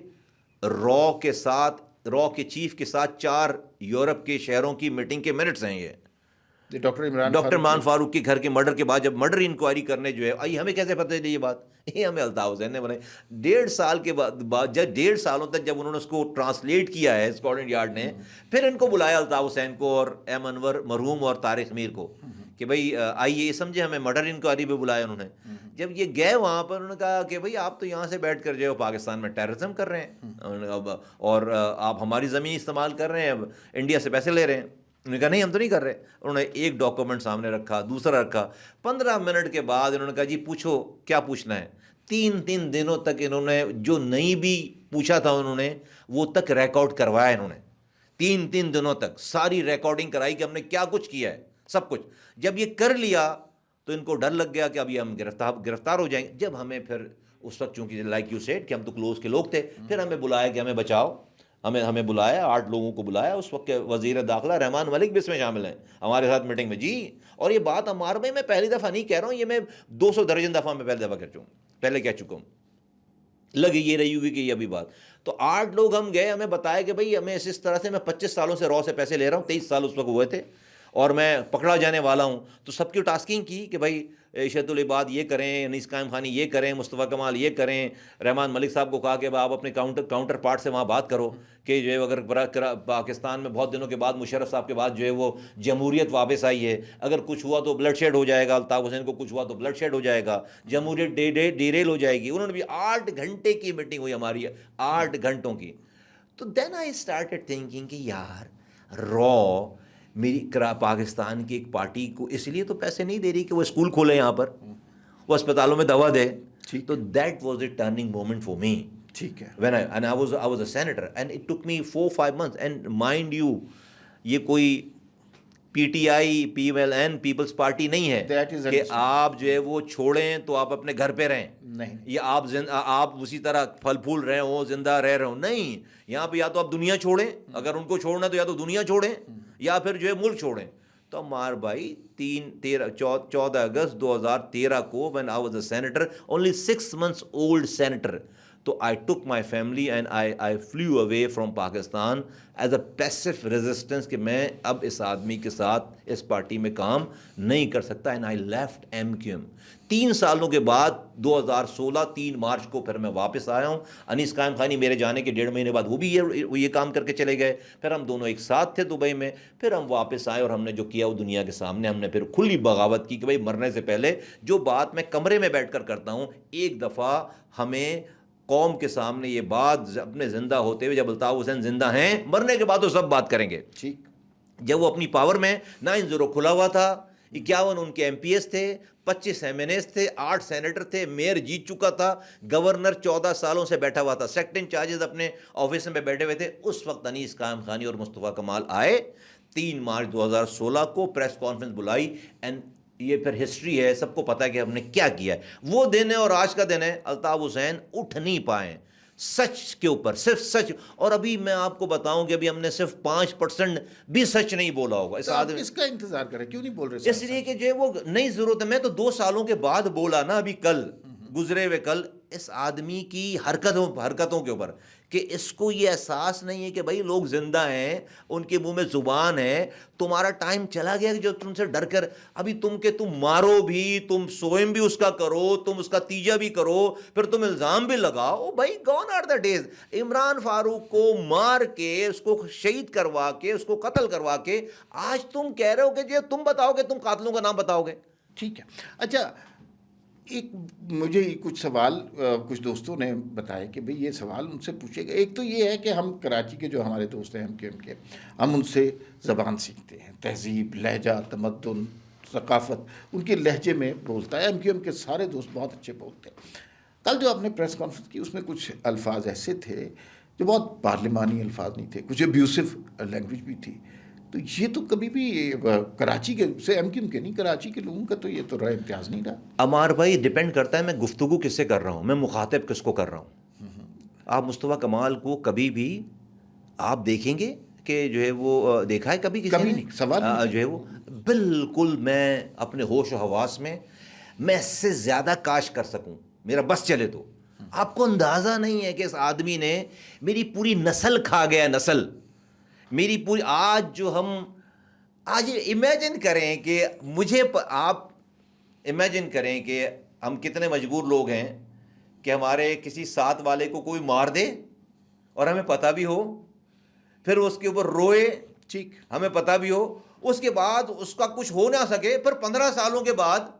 [SPEAKER 2] را کے چیف کے ساتھ 4 یورپ کے شہروں کی میٹنگ کے منٹس ہیں. یہ
[SPEAKER 1] ڈاکٹر
[SPEAKER 2] عمران فاروق کے گھر کے مرڈر کے بعد جب مرڈر انکوائری کرنے جو ہے آئی، ہمیں کیسے پتہ چلی یہ بات؟ یہ ہمیں الطاف حسین نے بنائی. 1.5 سال کے بعد جب 1.5 سالوں تک جب انہوں نے اس کو ٹرانسلیٹ کیا ہے اسکاٹلینڈ یارڈ نے، پھر ان کو بلایا الطاف حسین کو اور ایم انور مرحوم اور طارق میر کو کہ بھئی آئیے، یہ سمجھے ہمیں مرڈر انکوائری پہ بلایا انہوں نے. جب یہ گئے وہاں پر، انہوں نے کہا کہ بھئی آپ تو یہاں سے بیٹھ کر جو ہے پاکستان میں ٹیررزم کر رہے ہیں اور آپ ہماری زمین استعمال کر رہے ہیں، اب انڈیا سے پیسے لے رہے ہیں. انہوں نے کہا نہیں ہم تو نہیں کر رہے. انہوں نے ایک ڈاکومنٹ سامنے رکھا، دوسرا رکھا. 15 منٹ کے بعد انہوں نے کہا جی پوچھو کیا پوچھنا ہے. 3 دنوں تک انہوں نے جو نہیں بھی پوچھا تھا انہوں نے وہ تک ریکارڈ کروایا. انہوں نے 3 دنوں تک ساری ریکارڈنگ کرائی کہ ہم نے کیا کچھ کیا ہے، سب کچھ. جب یہ کر لیا تو ان کو ڈر لگ گیا کہ ابھی ہم گرفتار ہو جائیں گے. جب ہمیں پھر اس وقت چونکہ لائک یو سیڈ کہ ہم تو کلوز کے لوگ تھے، پھر ہمیں بلایا کہ ہمیں بچاؤ. ہمیں بلایا، 8 لوگوں کو بلایا. اس وقت وزیر داخلہ رحمان ملک بھی اس میں شامل ہیں ہمارے ساتھ میٹنگ میں. جی، اور یہ بات عمار بھائی میں پہلی دفعہ نہیں کہہ رہا ہوں، یہ میں 200 درجن دفعہ میں پہلی دفعہ کہہ چکا ہوں. لگی یہ رہی ہوگی کہ یہ ابھی بات. تو 8 لوگ ہم گئے، ہمیں بتایا کہ بھئی ہمیں اس طرح سے، میں 25 سالوں سے را سے پیسے لے رہا ہوں، 23 سال اس وقت ہوئے تھے، اور میں پکڑا جانے والا ہوں. تو سب کی ٹاسکنگ کی کہ بھائی شہد العباد یہ کریں، انیس قائم خانی یہ کریں، مصطفیٰ کمال یہ کریں. رحمان ملک صاحب کو کہا کہ آپ اپنے کاؤنٹر پارٹ سے وہاں بات کرو کہ جو ہے اگر پاکستان میں بہت دنوں کے بعد مشرف صاحب کے بعد جو ہے وہ جمہوریت واپس آئی ہے، اگر کچھ ہوا تو بلڈ شیڈ ہو جائے گا، الطاف حسین کو کچھ ہوا تو بلڈ شیڈ ہو جائے گا، جمہوریت ڈیریل ہو جائے گی. انہوں نے بھی 8 گھنٹے کی میٹنگ ہوئی ہماری، 8 گھنٹوں کی. تو دین آئی اسٹارٹڈ تھنکنگ کہ یار را میری پاکستان کی ایک پارٹی کو اس لیے تو پیسے نہیں دے رہی کہ وہ اسکول کھولے یہاں پر، وہ اسپتالوں میں دوا دے. تو that was a turning moment for me.
[SPEAKER 1] ٹھیک ہے.
[SPEAKER 2] when I was a senator and it took me 4-5 months and mind you یہ کوئی P T I P L N peoples party نہیں ہے کہ آپ جو ہے وہ چھوڑیں تو آپ اپنے گھر پہ رہیں،
[SPEAKER 1] نہیں،
[SPEAKER 2] یا آپ اسی طرح پھل پھول رہے ہوں، زندہ رہ رہے ہوں. نہیں، یہاں پہ یا تو آپ دنیا چھوڑیں، اگر ان کو چھوڑنا تو یا تو دنیا چھوڑیں یا پھر جو ہے ملک چھوڑیں. تو عمار بھائی 14 اگست 2013 کو when I was a senator, only 6 months old senator, تو I took my family and I flew away from Pakistan as a passive resistance کہ میں اب اس آدمی کے ساتھ اس پارٹی میں کام نہیں کر سکتا, and I left MQM. 3 سالوں کے بعد 2016 3 مارچ کو پھر میں واپس آیا ہوں. انیس قائم خانی میرے جانے کے 1.5 مہینے بعد وہ بھی یہ کام کر کے چلے گئے. پھر ہم دونوں ایک ساتھ تھے دبئی میں, پھر ہم واپس آئے اور ہم نے جو کیا وہ دنیا کے سامنے ہم نے پھر کھلی بغاوت کی کہ بھائی مرنے سے پہلے جو بات میں کمرے میں بیٹھ کر کرتا ہوں, ایک دفعہ ہمیں قوم کے سامنے یہ بات اپنے زندہ ہوتے ہوئے, جب الطاف حسین زندہ ہیں, مرنے کے بعد تو سب بات کریں گے.
[SPEAKER 1] ٹھیک.
[SPEAKER 2] جب وہ اپنی پاور میں 9-0 کھلا ہوا تھا, 51 ان کے ایم پی ایس تھے, 25 ایم این ایس تھے, 8 سینیٹر تھے, میئر جیت چکا تھا, گورنر 14 سالوں سے بیٹھا ہوا تھا, سیکٹر انچارجز اپنے آفس میں بیٹھے ہوئے تھے. اس وقت انیس قائم خانی اور مصطفیٰ کمال آئے, 3 مارچ 2016 کو پریس کانفرنس بلائی, اینڈ یہ پھر ہسٹری ہے, سب کو پتا ہے کہ ہم نے کیا کیا ہے. وہ دن ہے اور آج کا دن ہے, الطاف حسین اٹھ نہیں پائے سچ کے اوپر, صرف سچ. اور ابھی میں آپ کو بتاؤں کہ ابھی ہم نے صرف 5% بھی سچ نہیں بولا ہوگا. اس آدمی
[SPEAKER 1] اس کا انتظار کریں, کیوں نہیں بول رہے؟
[SPEAKER 2] اس لیے کہ جو وہ نہیں ضرورت ہے. میں تو 2 سالوں کے بعد بولا نا, ابھی کل گزرے ہوئے کل, اس آدمی کی حرکتوں کے اوپر کہ اس کو یہ احساس نہیں ہے کہ بھائی لوگ زندہ ہیں, ان کے منہ میں زبان ہے. تمہارا ٹائم چلا گیا کہ جو تم سے ڈر کر ابھی تم مارو بھی, تم سوئم بھی اس کا کرو, تم اس کا تیجا بھی کرو, پھر تم الزام بھی لگاؤ. بھائی gone are the days. Imran Farooq کو مار کے, اس کو شہید کروا کے, اس کو قتل کروا کے, آج تم کہہ رہے ہو کہ جو تم بتاؤ گے, تم قاتلوں کا نام بتاؤ گے.
[SPEAKER 1] ٹھیک ہے. اچھا, ایک مجھے کچھ سوال کچھ دوستوں نے بتایا کہ بھئی یہ سوال ان سے پوچھے گا. ایک تو یہ ہے کہ ہم کراچی کے جو ہمارے دوست ہیں MQM کے, ہم ان سے زبان سیکھتے ہیں, تہذیب, لہجہ, تمدن, ثقافت ان کے لہجے میں بولتا ہے. MQM کے سارے دوست بہت اچھے بولتے ہیں. کل جو آپ نے پریس کانفرنس کی اس میں کچھ الفاظ ایسے تھے جو بہت پارلیمانی الفاظ نہیں تھے, کچھ ابیوسو لینگویج بھی تھی. تو یہ تو کبھی بھی کراچی کے سے MQM کے نہیں, کراچی کے لوگوں کا تو یہ تو رائے امتیاز نہیں رہا.
[SPEAKER 2] عمار بھائی ڈیپینڈ کرتا ہے میں گفتگو کس سے کر رہا ہوں, میں مخاطب کس کو کر رہا ہوں. آپ مصطفیٰ کمال کو کبھی بھی آپ دیکھیں گے کہ جو ہے وہ دیکھا ہے کبھی کسی نے؟
[SPEAKER 1] نہیں, سوال
[SPEAKER 2] جو ہے وہ بالکل میں اپنے ہوش و حواس میں اس سے زیادہ کاش کر سکوں, میرا بس چلے تو. آپ کو اندازہ نہیں ہے کہ اس آدمی نے میری پوری نسل کھا گیا, نسل میری پوری. آج امیجن کریں کہ آپ امیجن کریں کہ ہم کتنے مجبور لوگ ہیں کہ ہمارے کسی ساتھ والے کو کوئی مار دے اور ہمیں پتہ بھی ہو, پھر اس کے اوپر روئے,
[SPEAKER 1] ٹھیک,
[SPEAKER 2] ہمیں پتہ بھی ہو, اس کے بعد اس کا کچھ ہو نہ سکے, پھر 15 سالوں کے بعد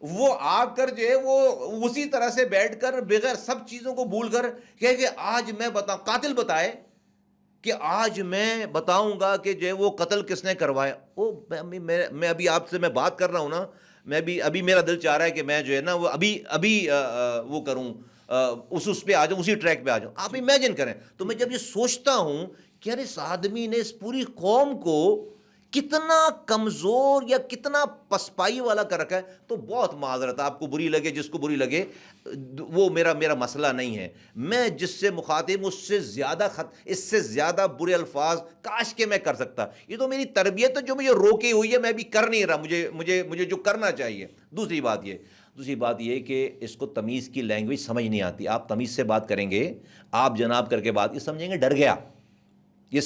[SPEAKER 2] وہ آ کر جو ہے وہ اسی طرح سے بیٹھ کر بغیر سب چیزوں کو بھول کر کہ آج میں بتاؤں, قاتل بتائے کہ آج میں بتاؤں گا کہ جو ہے وہ قتل کس نے کروایا. میں ابھی آپ سے میں بات کر رہا ہوں نا, میں ابھی میرا دل چاہ رہا ہے کہ میں جو ہے نا وہ ابھی وہ کروں, اس پہ آ جاؤں, اسی ٹریک پہ آ جاؤں. آپ امیجن کریں. تو میں جب یہ سوچتا ہوں کہ یار اس آدمی نے اس پوری قوم کو کتنا کمزور یا کتنا پسپائی والا کر رکھا ہے, تو بہت معذرت, آپ کو بری لگے جس کو بری لگے, وہ میرا مسئلہ نہیں ہے. میں جس سے مخاطب اس سے زیادہ اس سے زیادہ برے الفاظ کاش کے میں کر سکتا. یہ تو میری تربیت ہے جو مجھے روکی ہوئی ہے, میں بھی کر نہیں رہا مجھے جو کرنا چاہیے. دوسری بات یہ کہ اس کو تمیز کی لینگویج سمجھ نہیں آتی. آپ تمیز سے بات کریں گے, آپ جناب کر کے بات, یہ سمجھیں گے ڈر گیا, یہ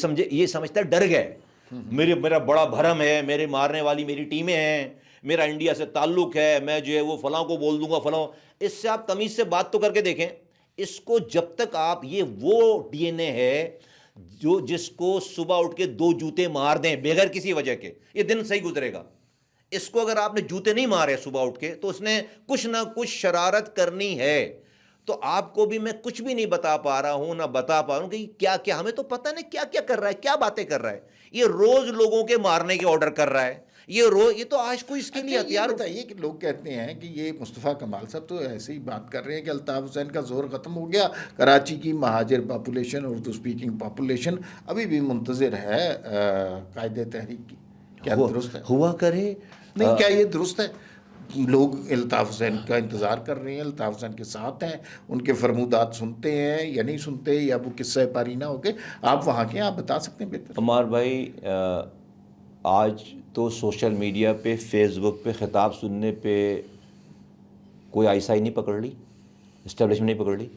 [SPEAKER 2] سمجھتا ہے ڈر گئے, میرا بڑا بھرم ہے, میرے مارنے والی میری ٹیمیں ہیں, میرا انڈیا سے تعلق ہے, میں جو ہے وہ فلاں کو بول دوں گا فلاں. اس سے آپ تمیز سے بات تو کر کے دیکھیں. اس کو جب تک آپ, یہ وہ ڈی این اے ہے جس کو صبح اٹھ کے 2 جوتے مار دیں بغیر کسی وجہ کے, یہ دن صحیح گزرے گا. اس کو اگر آپ نے جوتے نہیں مارے صبح اٹھ کے, تو اس نے کچھ نہ کچھ شرارت کرنی ہے. تو آپ کو بھی میں کچھ بھی نہیں بتا پا رہا ہوں, نہ بتا پا رہا ہوں کہ کیا ہمیں تو پتہ نہیں کیا کر رہا ہے, کیا باتیں کر رہا ہے. یہ روز لوگوں کے مارنے کے آرڈر کر رہا ہے, یہ تو آج کوئی اس کے لیے ہتھیار.
[SPEAKER 1] بتائیے کہ لوگ کہتے ہیں کہ یہ مصطفیٰ کمال صاحب تو ایسے ہی بات کر رہے ہیں کہ الطاف حسین کا زور ختم ہو گیا, کراچی کی مہاجر پاپولیشن, اردو اسپیکنگ پاپولیشن ابھی بھی منتظر ہے قائد تحریک کی. کیا درست ہے؟
[SPEAKER 2] ہوا کرے
[SPEAKER 1] نہیں, کیا یہ درست ہے؟ لوگ الطاف حسین کا انتظار کر رہے ہیں, الطاف حسین کے ساتھ ہیں, ان کے فرمودات سنتے ہیں یا نہیں سنتے, یا وہ قصہ پاری نہ ہو کے. آپ وہاں کے, آپ بتا سکتے ہیں بہتر.
[SPEAKER 2] عمار بھائی, آج تو سوشل میڈیا پہ فیس بک پہ خطاب سننے پہ کوئی آئی نہیں پکڑ لی، اسٹیبلشمنٹ نہیں پکڑ لی،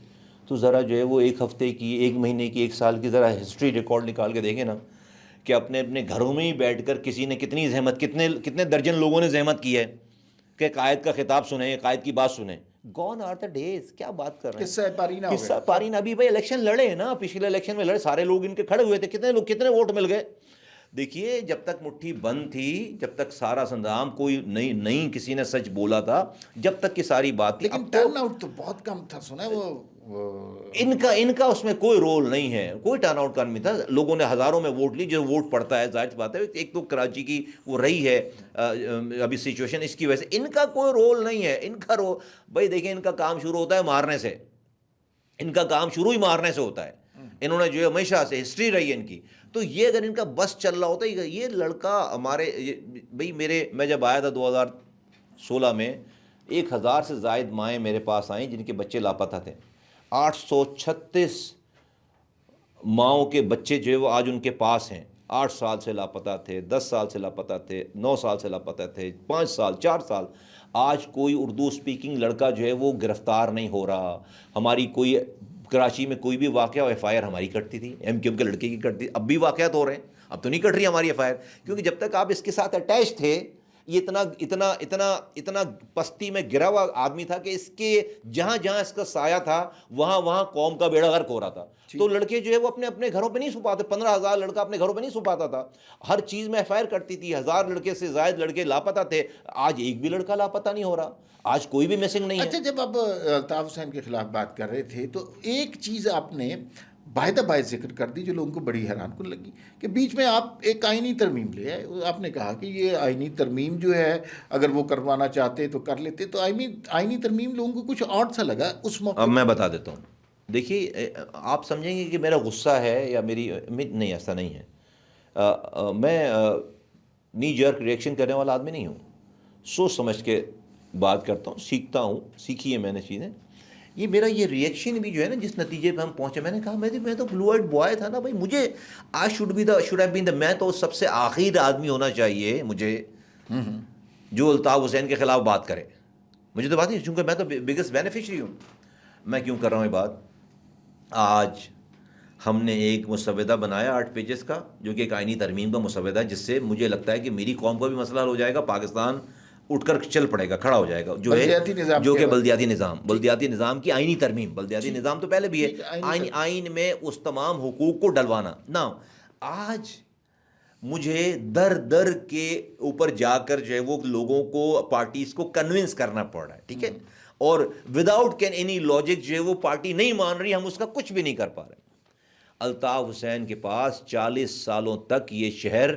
[SPEAKER 2] تو ذرا جو ہے وہ ایک ہفتے کی، ایک مہینے کی، ایک سال کی ذرا ہسٹری ریکارڈ نکال کے دیکھیں نا کہ اپنے اپنے گھروں میں ہی بیٹھ کر کسی نے کتنی زحمت، کتنے درجن لوگوں نے زحمت کی ہے کہ قائد کا خطاب سنیں، قائد کی بات سنیں. گون آر دا ڈیز، کیا بات کر رہے ہیں،
[SPEAKER 1] قصہ پاری نہ ہو
[SPEAKER 2] قصہ
[SPEAKER 1] گیا.
[SPEAKER 2] پاری نہ. ابھی بھائی الیکشن لڑے نا، پچھلے الیکشن میں لڑے، سارے لوگ ان کے کھڑے ہوئے تھے، کتنے لوگ، کتنے ووٹ مل گئے. دیکھیے جب تک مٹھی بند تھی، جب تک سارا سندام کوئی نہیں کسی نے سچ بولا تھا، جب تک کی ساری بات تھی.
[SPEAKER 1] لیکن
[SPEAKER 2] اب تو
[SPEAKER 1] ٹرن آؤٹ تو بہت کم تھا، سنا ہے وہ
[SPEAKER 2] ان کا اس میں کوئی رول نہیں ہے، کوئی ٹرن آؤٹ کا نہیں تھا. لوگوں نے ہزاروں میں ووٹ لی، جو ووٹ پڑتا ہے ظاہر سی بات ہے. ایک تو کراچی کی وہ رہی ہے ابھی سچویشن، اس کی وجہ سے ان کا کوئی رول نہیں ہے. ان کا رول بھائی دیکھیں، ان کا کام شروع ہوتا ہے مارنے سے، ان کا کام شروع ہی مارنے سے ہوتا ہے. انہوں نے جو ہے ہمیشہ سے ہسٹری رہی ہے ان کی. تو یہ اگر ان کا بس چل رہا ہوتا ہے، یہ لڑکا ہمارے بھائی میں جب آیا تھا 2016 میں، 1000 سے زائد مائیں میرے پاس آئیں جن کے بچے لاپتہ تھے. 836 ماؤں کے بچے جو ہے وہ آج ان کے پاس ہیں. 8 سال سے لاپتہ تھے، 10 سال سے لاپتہ تھے، 9 سال سے لاپتہ تھے، 5 سال، 4 سال. آج کوئی اردو سپیکنگ لڑکا جو ہے وہ گرفتار نہیں ہو رہا. ہماری کوئی کراچی میں کوئی بھی واقعہ ایف آئی آر ہماری کٹتی تھی، ایم کیو ایم کے لڑکے کی کٹتی. اب بھی واقعات ہو رہے ہیں، اب تو نہیں کٹ رہی ہماری ایف آئی آر، کیونکہ جب تک آپ اس کے ساتھ اٹیچ تھے، یہ اتنا پستی میں گرا ہوا آدمی تھا کہ اس کے جہاں جہاں اس کا سایہ تھا وہاں وہاں قوم کا بیڑا غرق ہو رہا تھا. تو لڑکے جو ہے وہ اپنے گھروں پہ نہیں سو پاتے. 15,000 لڑکا اپنے گھروں پہ نہیں سو پاتا تھا. ہر چیز میں ایف آئی آر کرتی تھی. 1000 لڑکے سے زائد لڑکے لاپتہ تھے. آج ایک بھی لڑکا لاپتہ نہیں ہو رہا، آج کوئی بھی مسنگ نہیں ہے.
[SPEAKER 1] اچھا، جب آپ الطاف حسین کے خلاف بات کر رہے تھے تو ایک چیز آپ نے باہدہ باہد ذکر کر دی جو لوگوں کو بڑی حیران کن لگی، کہ بیچ میں آپ ایک آئینی ترمیم لے آئے. آپ نے کہا کہ یہ آئینی ترمیم جو ہے اگر وہ کروانا چاہتے تو کر لیتے. تو آئینی ترمیم لوگوں کو کچھ اور سا لگا اس موقع.
[SPEAKER 2] اب میں بتا دیتا ہوں. دیکھیے آپ سمجھیں گے کہ میرا غصہ ہے یا میری نہیں، ایسا نہیں ہے. میں نی جرک ریئیکشن کرنے والا آدمی نہیں ہوں. سوچ سمجھ کے بات کرتا ہوں، سیکھتا ہوں، سیکھی ہے میں نے چیزیں. یہ میرا یہ ریئیکشن بھی جو ہے نا، جس نتیجے پہ ہم پہنچے، میں نے کہا میں تو بلو آئڈ بوائے تھا نا بھائی. مجھے آئی شوڈ ہیو بین میں تو سب سے آخر آدمی ہونا چاہیے مجھے جو الطاف حسین کے خلاف بات کرے. مجھے تو بات نہیں، چونکہ میں تو بگیسٹ بینیفیشری ہوں. میں کیوں کر رہا ہوں یہ بات؟ آج ہم نے ایک مسودہ بنایا 8 پیجز کا، جو کہ ایک آئینی ترمیم کا مسودہ ہے، جس سے مجھے لگتا ہے کہ میری قوم کا بھی مسئلہ حل ہو جائے گا. پاکستان اٹھ کر چل پڑے گا، کھڑا ہو جائے گا. جو ہے جو کہ بلدیاتی نظام کی آئینی ترمیم. بلدیاتی نظام تو پہلے بھی ہے، آئین میں اس تمام حقوق کو ڈلوانا. نا آج مجھے در کے اوپر جا کر جو ہے وہ لوگوں کو، پارٹیز کو کنونس کرنا پڑ رہا ہے. ٹھیک ہے، اور وداؤٹ کین اینی لاجک جو ہے وہ پارٹی نہیں مان رہی، ہم اس کا کچھ بھی نہیں کر پا رہے. الطاف حسین کے پاس 40 سالوں تک یہ شہر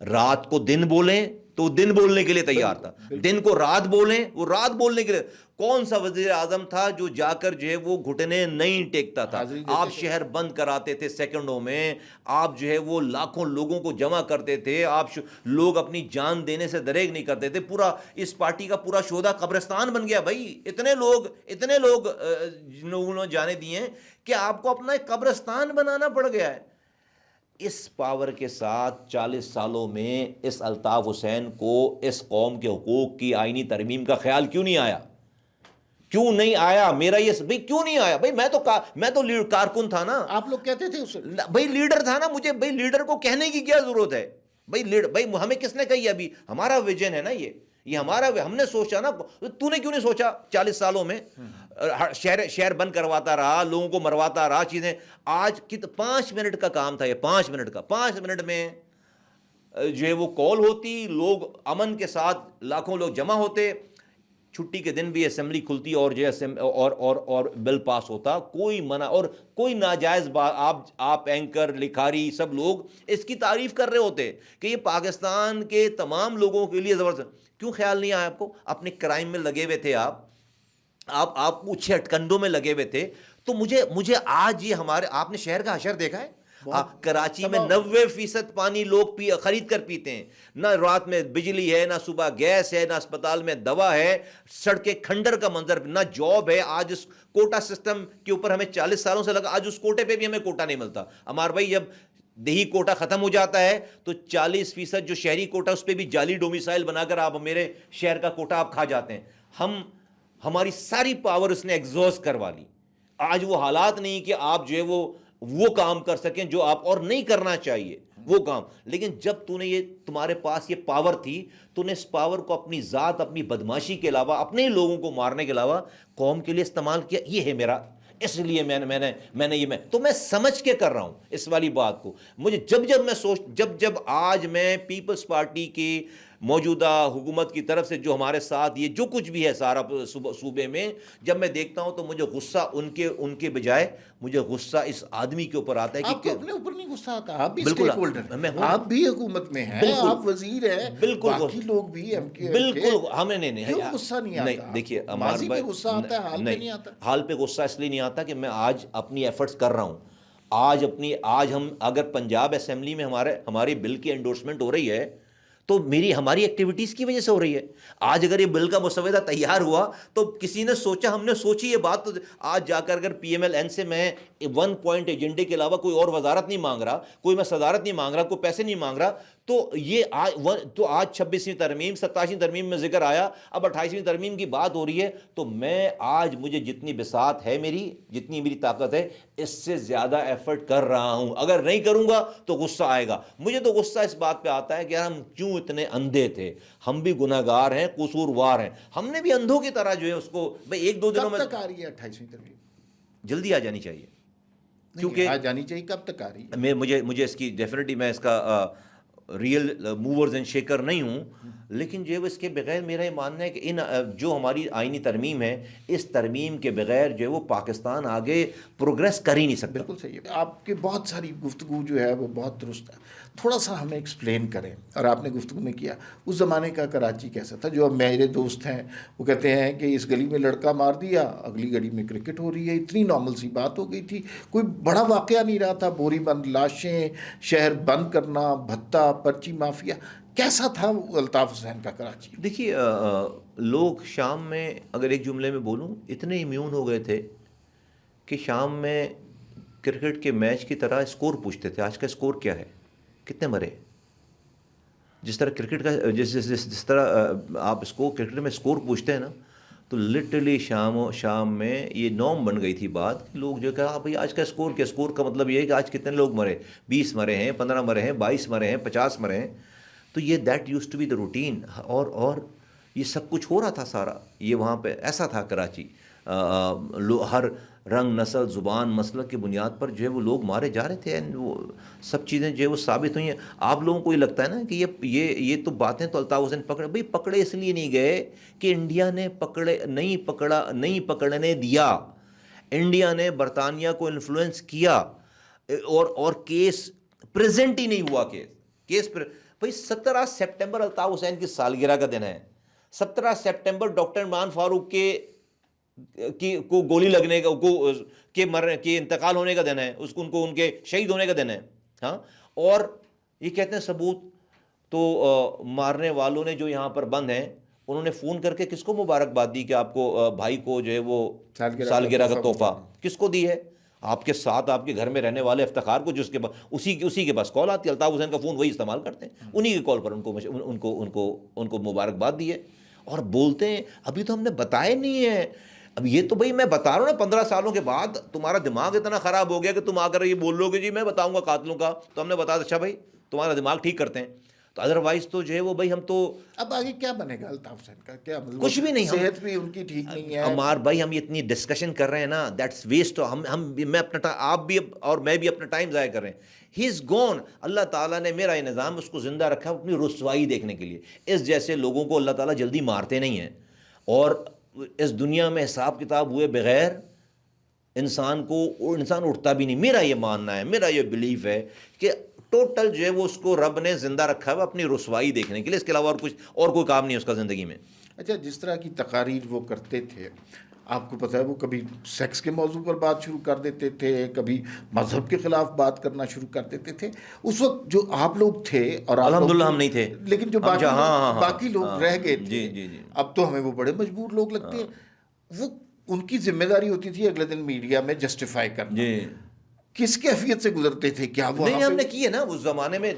[SPEAKER 2] رات کو دن بولیں تو دن بولنے کے لیے تیار تھا، دن کو رات بولیں وہ رات بولنے کے لیے. کون سا وزیر اعظم تھا جو جا کر جو ہے وہ گھٹنے نہیں ٹیکتا تھا؟ آپ شہر بند کراتے تھے سیکنڈوں میں، آپ جو ہے وہ لاکھوں لوگوں کو جمع کرتے تھے، آپ لوگ اپنی جان دینے سے دریغ نہیں کرتے تھے. پورا اس پارٹی کا پورا شعبہ قبرستان بن گیا بھائی. اتنے لوگ لوگوں نے جانے دیے ہیں کہ آپ کو اپنا ایک قبرستان بنانا پڑ گیا ہے. اس پاور کے ساتھ 40 سالوں میں اس الطاف حسین کو اس قوم کے حقوق کی آئینی ترمیم کا خیال کیوں نہیں آیا؟ کیوں نہیں آیا؟ میرا یہ بھائی کیوں نہیں آیا؟ بھائی میں تو کارکن تھا نا.
[SPEAKER 1] آپ لوگ کہتے تھے اسے
[SPEAKER 2] بھائی لیڈر تھا نا. مجھے بھائی لیڈر کو کہنے کی کیا ضرورت ہے؟ بھائی ہمیں کس نے کہی؟ ابھی ہمارا ویژن ہے نا، یہ ہمارا، ہم نے سوچا نا. تو نے کیوں نہیں سوچا 40 سالوں میں؟ شہر بند کرواتا رہا، لوگوں کو مرواتا رہا چیزیں. آج 5 منٹ کا کام تھا یہ، 5 منٹ میں جو ہے وہ کال ہوتی، لوگ امن کے ساتھ لاکھوں لوگ جمع ہوتے، چھٹی کے دن بھی اسمبلی کھلتی اور جو ہے اور بل پاس ہوتا. کوئی منع اور کوئی ناجائز بات. آپ اینکر، لکھاری، سب لوگ اس کی تعریف کر رہے ہوتے کہ یہ پاکستان کے تمام لوگوں کے لیے زبردست. کیوں خیال نہیں آیا آپ کو؟ اپنے کرائم میں لگے ہوئے تھے آپ اچھے ہٹکنڈوں میں لگے ہوئے تھے. تو مجھے آج یہ آپ نے شہر کا حشر دیکھا ہے؟ کراچی میں 90% پانی لوگ خرید کر پیتے ہیں. نہ رات میں بجلی ہے، نہ صبح گیس ہے، نہ اسپتال میں دوا ہے، سڑکیں کھنڈر کا منظر، نہ جاب ہے. آج اس کوٹا سسٹم کے اوپر ہمیں 40 سالوں سے لگا، آج اس کوٹے پہ بھی ہمیں کوٹا نہیں ملتا. ہمارے بھائی جب دیہی کوٹا ختم ہو جاتا ہے تو 40% جو شہری کوٹا اس پہ بھی جعلی ڈومیسائل بنا کر آپ میرے شہر کا کوٹا آپ کھا جاتے ہیں. ہماری ساری پاور اس نے ایگزاسٹ کروا لی. آج وہ حالات نہیں کہ آپ جو ہے وہ کام کر سکیں جو آپ اور نہیں کرنا چاہیے وہ کام. لیکن جب تمہارے پاس یہ پاور تھی تو نے اس پاور کو اپنی ذات, اپنی بدماشی کے علاوہ, اپنے ہی لوگوں کو مارنے کے علاوہ قوم کے لیے استعمال کیا. یہ ہے میرا, اس لیے تو میں سمجھ کے کر رہا ہوں اس والی بات کو. مجھے جب آج میں پیپلز پارٹی کی موجودہ حکومت کی طرف سے جو ہمارے ساتھ یہ جو کچھ بھی ہے سارا صوبے میں, جب میں دیکھتا ہوں تو مجھے غصہ ان کے بجائے مجھے غصہ اس آدمی کے اوپر آتا ہے
[SPEAKER 1] آپ کو اپنے اوپر نہیں غصہ آتا؟ آپ بھی
[SPEAKER 2] بالکل
[SPEAKER 1] اسٹیک ہولڈر, آپ بھی حکومت میں ہیں, آپ وزیر ہیں, باقی لوگ بھی
[SPEAKER 2] بالکل. ہمیں
[SPEAKER 1] کیوں غصہ نہیں آتا؟
[SPEAKER 2] دیکھیے
[SPEAKER 1] ماضی پہ غصہ آتا ہے, حال پہ نہیں آتا.
[SPEAKER 2] حال پہ غصہ اس لیے نہیں آتا کہ میں آج اپنی ایفرٹس کر رہا ہوں. آج ہم اگر پنجاب اسمبلی میں ہمارے بل کی انڈورسمنٹ ہو رہی ہے تو ہماری ایکٹیویٹیز کی وجہ سے ہو رہی ہے. آج اگر یہ بل کا مسودہ تیار ہوا تو کسی نے سوچا, ہم نے سوچی یہ بات, تو آج جا کر اگر پی ایم ایل این سے میں 1 پوائنٹ ایجنڈے کے علاوہ کوئی اور وزارت نہیں مانگ رہا, کوئی میں صدارت نہیں مانگ رہا, کوئی پیسے نہیں مانگ رہا, تو یہ آج 26ویں ترمیم 27ویں ترمیم میں ذکر آیا, اب 28ویں ترمیم کی بات ہو رہی ہے, تو میں آج مجھے جتنی بساط ہے جتنی میری طاقت ہے اس سے زیادہ ایفرٹ کر رہا ہوں. اگر نہیں کروں گا تو غصہ آئے گا. مجھے تو غصہ اس بات پہ آتا ہے کہ ہم کیوں اتنے اندھے تھے. ہم بھی گناہگار ہیں, قصوروار ہیں, ہم نے بھی اندھوں کی طرح جو ہے اس کو بھئی 1-2 دنوں میں.
[SPEAKER 1] کب تک آ رہی ہے 28ویں ترمیم؟
[SPEAKER 2] جلدی آ جانی چاہیے, کیونکہ
[SPEAKER 1] آ جانی چاہیے. کب تک آ رہی ہے؟
[SPEAKER 2] مجھے اس کی ڈیفینیٹلی میں اس کا ریئل موورز اینڈ شیکر نہیں ہوں, لیکن جو اس کے بغیر میرا یہ ماننا ہے کہ جو ہماری آئینی ترمیم ہے, اس ترمیم کے بغیر جو ہے وہ پاکستان آگے پروگریس کر ہی نہیں سکتا.
[SPEAKER 1] بالکل صحیح ہے. آپ کی بہت ساری گفتگو جو ہے وہ بہت درست ہے. تھوڑا سا ہمیں ایکسپلین کریں, اور آپ نے گفتگو میں کیا اس زمانے کا کراچی کیسا تھا. جو اب میرے دوست ہیں وہ کہتے ہیں کہ اس گلی میں لڑکا مار دیا, اگلی گلی میں کرکٹ ہو رہی ہے. اتنی نارمل سی بات ہو گئی تھی, کوئی بڑا واقعہ نہیں رہا تھا. بوری بند لاشیں, شہر بند کرنا, بھتہ, پرچی مافیا. کیسا تھا الطاف حسین کا کراچی؟
[SPEAKER 2] دیکھیے, لوگ شام میں, اگر ایک جملے میں بولوں, اتنے امیون ہو گئے تھے کہ شام میں کرکٹ کے میچ کی طرح اسکور پوچھتے تھے. آج کا اسکور کیا ہے, کتنے مرے. جس طرح کرکٹ کا جس طرح آپ کرکٹ میں اسکور پوچھتے ہیں نا, تو لٹرلی شام میں یہ نارم بن گئی تھی بات کہ لوگ جو کہا بھائی آج کا اسکور کیا. اسکور کا مطلب یہ ہے کہ آج کتنے لوگ مرے, 20 مرے ہیں, 15 مرے ہیں, 22 مرے ہیں, 50 مرے ہیں. تو یہ that use to be the routine. اور یہ سب کچھ ہو رہا تھا سارا. یہ وہاں پہ ایسا تھا کراچی, ہر رنگ, نسل, زبان, مسلک کی بنیاد پر جو ہے وہ لوگ مارے جا رہے تھے. وہ سب چیزیں جو ہے وہ ثابت ہوئی ہیں. آپ لوگوں کو یہ لگتا ہے نا کہ یہ تو باتیں تو الطاف حسین پکڑے, بھائی پکڑے اس لیے نہیں گئے کہ انڈیا نے نہیں پکڑنے دیا. انڈیا نے برطانیہ کو انفلوئنس کیا, اور کیس پریزنٹ ہی نہیں ہوا. کیس بھائی 17 سپٹمبر الطاف حسین کی سالگرہ کا دن ہے. 17 سپٹمبر ڈاکٹر عمران فاروق کو گولی لگنے کا, کے انتقال ہونے کا دن ہے. ان کے شہید ہونے کا دن ہے. ہاں, اور یہ کہتے ہیں ثبوت. تو مارنے والوں نے جو یہاں پر بند ہیں, انہوں نے فون کر کے کس کو مبارکباد دی کہ آپ کو بھائی کو جو ہے وہ سالگرہ کا تحفہ کس کو دی ہے؟ آپ کے ساتھ آپ کے گھر میں رہنے والے افتخار کو, جس کے اسی کے پاس کال آتی ہے. الطاف حسین کا فون وہی استعمال کرتے ہیں, انہی کے کال پر ان کو مبارکباد دی ہے. اور بولتے ہیں ابھی تو ہم نے بتایا نہیں ہے. اب یہ تو بھائی میں بتا رہا ہوں نا, 15 سالوں کے بعد تمہارا دماغ اتنا خراب ہو گیا کہ تم آ کر یہ بول لو گے جی میں بتاؤں گا قاتلوں کا. تو ہم نے بتا, اچھا بھائی تمہارا دماغ ٹھیک کرتے ہیں. تو ادروائز تو جو ہے وہ بھائی ہم تو
[SPEAKER 1] اب آگے کیا بنے گا الطاف حسین کا, کیا مطلب
[SPEAKER 2] کچھ بھی نہیں.
[SPEAKER 1] صحت بھی ان کی ٹھیک نہیں ہے.
[SPEAKER 2] عمار بھائی ہم اتنی ڈسکشن کر رہے ہیں نا, دیٹس ویسٹ. میں اپنا, آپ بھی اور میں بھی اپنا ٹائم ضائع کر رہے ہیں. ہی از گون. اللہ تعالیٰ نے میرا یہ نظام اس کو زندہ رکھا اپنی رسوائی دیکھنے کے لیے. اس جیسے لوگوں کو اللہ تعالیٰ جلدی مارتے نہیں ہیں. اور اس دنیا میں حساب کتاب ہوئے بغیر انسان اٹھتا بھی نہیں. میرا یہ ماننا ہے, میرا یہ بلیف ہے کہ ٹوٹل جو ہے وہ اس کو رب نے زندہ رکھا ہے اپنی رسوائی دیکھنے کے لیے. اس کے علاوہ اور کوئی کام نہیں اس کا زندگی میں.
[SPEAKER 1] اچھا, جس طرح کی تقاریر وہ کرتے تھے, آپ کو پتہ ہے وہ کبھی سیکس کے موضوع پر بات شروع کر دیتے تھے, کبھی مذہب کے خلاف بات کرنا شروع کر دیتے تھے. اس وقت جو آپ لوگ تھے, اور
[SPEAKER 2] الحمدللہ ہم نہیں تھے,
[SPEAKER 1] لیکن جو باقی لوگ رہ گئے تھے,
[SPEAKER 2] جی.
[SPEAKER 1] اب تو ہمیں وہ بڑے مجبور لوگ لگتے ہیں. وہ ان کی ذمہ داری ہوتی تھی اگلے دن میڈیا میں جسٹیفائی کرنا. کس کیفیت سے گزرتے تھے؟ کیا وہ
[SPEAKER 2] نہیں ہم نے کی ہے نا اس زمانے میں.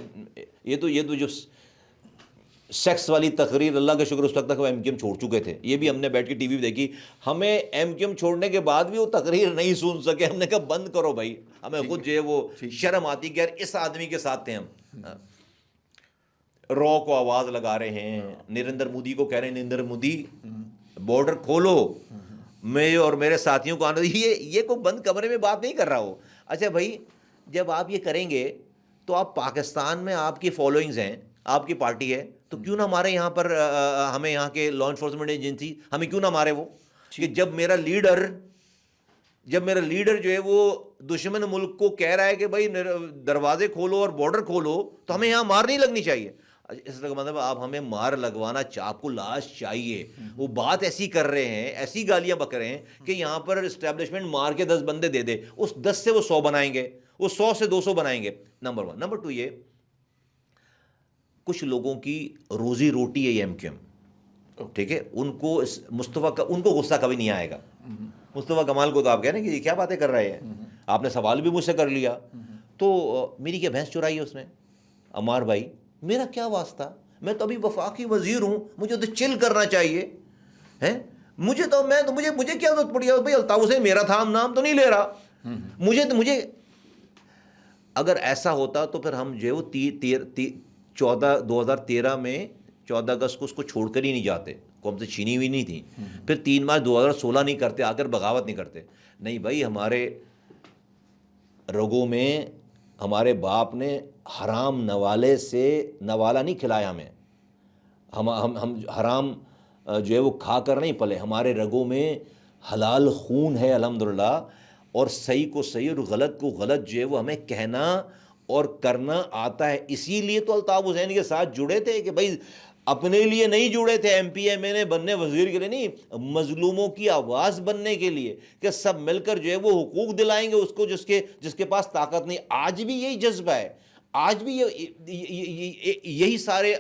[SPEAKER 2] یہ تو جو سیکس والی تقریر، اللہ کا شکر اس وقت تک وہ ایم کیو ایم چھوڑ چکے تھے. یہ بھی ہم نے بیٹھ کے ٹی وی دیکھی. ہمیں ایم کیو ایم چھوڑنے کے بعد بھی وہ تقریر نہیں سن سکے. ہم نے کہا بند کرو بھائی. ہمیں خود جو ہے وہ شرم آتی کہ یار اس آدمی کے ساتھ تھے ہم. رو کو آواز لگا رہے ہیں، نریندر مودی کو کہہ رہے ہیں نریندر مودی بارڈر کھولو، میں اور میرے ساتھیوں کو آنے. یہ کوئی بند کمرے میں بات نہیں کر رہا ہو. اچھا بھائی جب آپ یہ کریں گے تو آپ پاکستان میں آپ کی فالوئنگز ہیں، آپ کی پارٹی ہے، تو کیوں نہ ہمارے یہاں پر ہمیں یہاں کے لا انفورسمنٹ ایجنسی ہمیں کیوں نہ مارے وہ. کہ جب میرا لیڈر جو ہے وہ دشمن ملک کو کہہ رہا ہے کہ بھائی دروازے کھولو اور بارڈر کھولو تو ہمیں یہاں مار نہیں لگنی چاہیے. اس کا مطلب آپ ہمیں مار لگوانا آپ کو لاش چاہیے. وہ بات ایسی کر رہے ہیں، ایسی گالیاں بک رہے ہیں کہ یہاں پر اسٹیبلشمنٹ مار کے 10 بندے دے دے، اس 10 سے وہ 100 بنائیں گے، وہ 100 سے 200 بنائیں گے. نمبر 1. نمبر 2 یہ کچھ لوگوں کی روزی روٹی ہے یہ ایم کیو ایم، ٹھیک ہے. ان کو ان کو غصہ کبھی نہیں آئے گا. مصطفیٰ کمال کو تو آپ کہہ رہے ہیں کہ یہ کیا باتیں کر رہے ہیں. آپ نے سوال بھی مجھ سے کر لیا تو میری کیا بھینس چرائی ہے اس نے. عمار بھائی میرا کیا واسطہ، میں تو ابھی وفاقی وزیر ہوں، مجھے تو چل کرنا چاہیے ہیں. مجھے کیا ضرورت پڑی ہے بھائی الطاف حسین میرا تھا، نام تو نہیں لے رہا. مجھے اگر ایسا ہوتا تو پھر ہم جو ہے وہ 2013 میں 14 اگست کو اس کو چھوڑ کر ہی نہیں جاتے. کو ہم سے چھینی ہوئی نہیں تھی. پھر 3 مارچ 2016 نہیں کرتے، آ کر بغاوت نہیں کرتے. نہیں بھائی ہمارے رگوں میں ہمارے باپ نے حرام نوالے سے نوالا نہیں کھلایا ہمیں. ہم حرام جو ہے وہ کھا کر نہیں پلے. ہمارے رگوں میں حلال خون ہے الحمدللہ. اور صحیح کو صحیح اور غلط کو غلط جو ہے وہ ہمیں کہنا اور کرنا آتا ہے. اسی لیے تو الطاف حسین کے ساتھ جڑے تھے کہ بھائی اپنے لیے نہیں جڑے تھے ایم پی ایم اے بننے، وزیر کے لیے نہیں، مظلوموں کی آواز بننے کے لیے کہ سب مل کر جو ہے وہ حقوق دلائیں گے اس کو جس کے پاس طاقت نہیں. آج بھی یہی جذبہ ہے، آج بھی یہی سارے